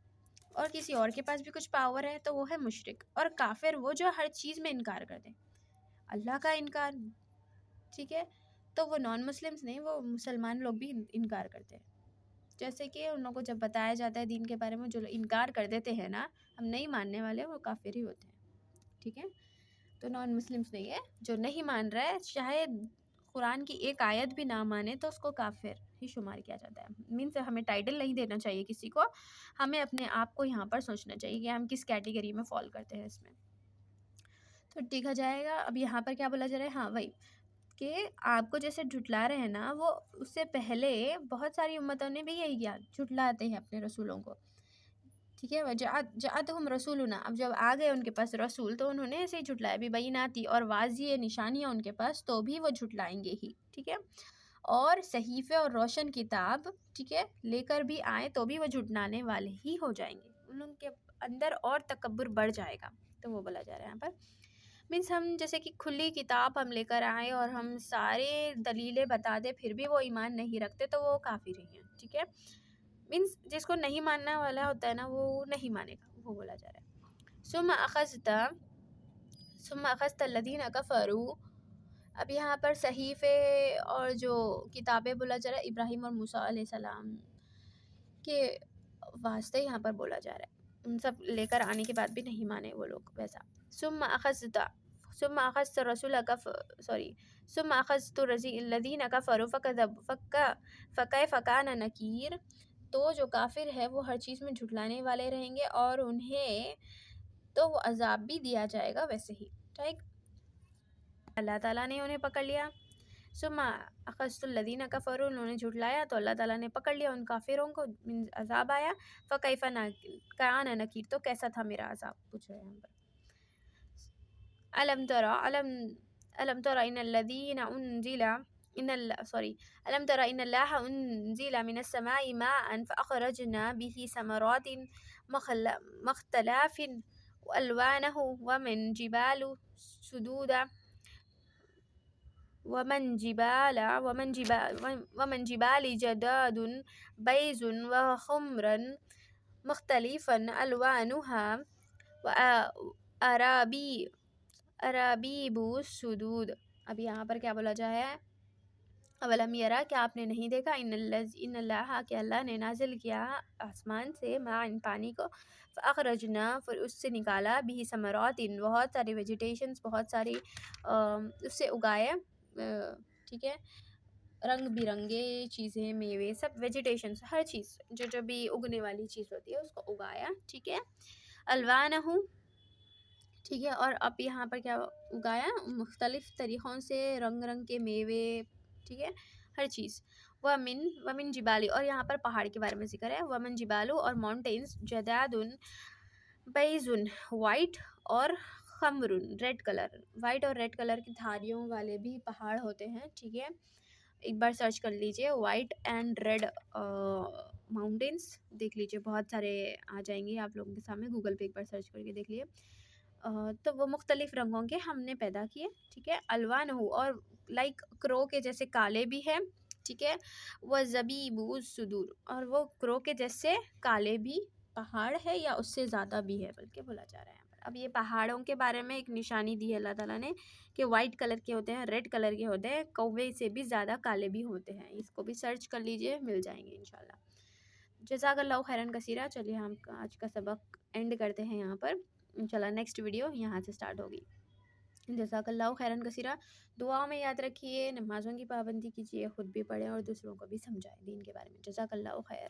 اور کسی اور کے پاس بھی کچھ پاور ہے، تو وہ ہے مشرک۔ اور کافر وہ جو ہر چیز میں انکار کر دے، اللہ کا انکار، ٹھیک ہے، تو وہ نان مسلمس نہیں، وہ مسلمان لوگ بھی انکار کرتے ہیں۔ جیسے کہ ان لوگوں کو جب بتایا جاتا ہے دین کے بارے میں، جو انکار کر دیتے ہیں نا، ہم نہیں ماننے والے، وہ کافر ہی ہوتے ہیں، ٹھیک ہے۔ تو نان مسلمس نہیں ہے، جو نہیں مان رہا ہے، چاہے قرآن کی ایک آیت بھی نہ مانے تو اس کو کافر ہی شمار کیا جاتا ہے۔ مینس ہمیں ٹائٹل نہیں دینا چاہیے کسی کو، ہمیں اپنے آپ کو یہاں پر سوچنا چاہیے کہ ہم کس کیٹیگری میں فال کرتے ہیں اس میں، تو دیکھا جائے گا۔ اب یہاں پر کیا بولا جا رہا ہے، ہاں وہی کہ آپ کو جیسے جھٹلا رہے ہیں نا، وہ اس سے پہلے بہت ساری امتوں نے بھی یہی کیا، جھٹلاتے ہیں اپنے رسولوں کو، ٹھیک ہے۔ جاءتہم رسولنا، اب جب آ گئے ان کے پاس رسول تو انہوں نے ایسے ہی جھٹلایا، بھی بیناتی، اور واضح نشانیاں ان کے پاس، تو بھی وہ جھٹلائیں گے ہی، ٹھیک ہے۔ اور صحیفے اور روشن کتاب، ٹھیک ہے، لے کر بھی آئیں تو بھی وہ جھٹلانے والے ہی ہو جائیں گے، ان لوگوں کے اندر اور تکبر بڑھ جائے گا، تو وہ بولا جا رہا ہے یہاں پر۔ مینس ہم جیسے کہ کھلی کتاب ہم لے کر آئیں اور ہم سارے دلیلیں بتا دیں پھر بھی وہ ایمان نہیں رکھتے تو وہ کافر ہی ہیں، ٹھیک ہے۔ مینس جس کو نہیں ماننا والا ہوتا ہے نا، وہ نہیں مانے گا، وہ بولا جا رہا ہے۔ ثم اخذت الذین کفروا، اب یہاں پر صحیفے اور جو کتابیں بولا جا رہا ہے ابراہیم اور موسیٰ علیہ السلام کے واسطے یہاں پر بولا جا رہا ہے، ان سب لے کر آنے کے بعد بھی نہیں مانے وہ لوگ ویسا۔ ثم اخذت الذین کفروا فکیف کان نکیر، تو جو کافر ہے وہ ہر چیز میں جھٹلانے والے رہیں گے اور انہیں تو وہ عذاب بھی دیا جائے گا ویسے ہی، ٹھیک۔ اللہ تعالیٰ نے انہیں پکڑ لیا، ثم اخذت الذین کفروا، انہوں نے جھٹلایا تو اللہ تعالیٰ نے پکڑ لیا ان کافروں کو، عذاب آیا، فکیف کان نکیر، تو کیسا تھا میرا عذاب، پوچھ رہے ہیں ہم پر۔ ألم تر إن الذين ألم تر إن الله أنزل من السماء ماء فأخرجنا به ثمرات مختلف ألوانه ومن جبال جداد بيض وحمر مختلفا ألوانها أرابيب سدود۔ اب یہاں پر کیا بولا جا ہے، اولم یرا، کیا آپ نے نہیں دیکھا، ان اللہ، کہ اللہ نے نازل کیا آسمان سے ماء، پانی کو، فاخرجنا، پھر اس سے نکالا، بھی ثمرات، بہت ساری ویجیٹیشنز، بہت ساری اس سے اگائے، ٹھیک ہے، رنگ برنگے چیزیں، میوے، سب ویجیٹیشنز، ہر چیز جو بھی اگنے والی چیز ہوتی ہے اس کو اگایا، ٹھیک ہے، الوانہ، ٹھیک ہے۔ اور اب یہاں پر کیا اگایا، مختلف طریقوں سے رنگ رنگ کے میوے، ٹھیک ہے، ہر چیز۔ ومن جبالی، اور یہاں پر پہاڑ کے بارے میں ذکر ہے، ومن جبالو، اور ماؤنٹینز، جداد بیزن وائٹ اور خمرن ریڈ کلر، وائٹ اور ریڈ کلر کی دھاریوں والے بھی پہاڑ ہوتے ہیں، ٹھیک ہے. ایک بار سرچ کر لیجئے وائٹ اینڈ ریڈ ماؤنٹینس، دیکھ لیجئے بہت سارے آ جائیں گے آپ لوگوں کے سامنے، گوگل پہ ایک بار سرچ کر کے دیکھ لیے. تو وہ مختلف رنگوں کے ہم نے پیدا کیے، ٹھیک ہے. الوان ہو اور لائک کرو کے جیسے کالے بھی ہیں، ٹھیک ہے. وہ زبیب صدور اور وہ کرو کے جیسے کالے بھی پہاڑ ہے یا اس سے زیادہ بھی ہے بلکہ بولا جا رہا ہے. اب یہ پہاڑوں کے بارے میں ایک نشانی دی ہے اللہ تعالیٰ نے کہ وائٹ کلر کے ہوتے ہیں، ریڈ کلر کے ہوتے ہیں، کوے سے بھی زیادہ کالے بھی ہوتے ہیں. اس کو بھی سرچ کر لیجئے، مل جائیں گے انشاءاللہ. جزاک اللہ خیرن کثیرہ. چلیے ہم آج کا سبق اینڈ کرتے ہیں یہاں پر، انشاءاللہ نیکسٹ ویڈیو یہاں سے سٹارٹ ہوگی. جزاک اللہ خیرن کثیرہ. دعاؤں میں یاد رکھیے، نمازوں کی پابندی کیجیے، خود بھی پڑھیں اور دوسروں کو بھی سمجھائیں دین کے بارے میں. جزاک اللہ خیر.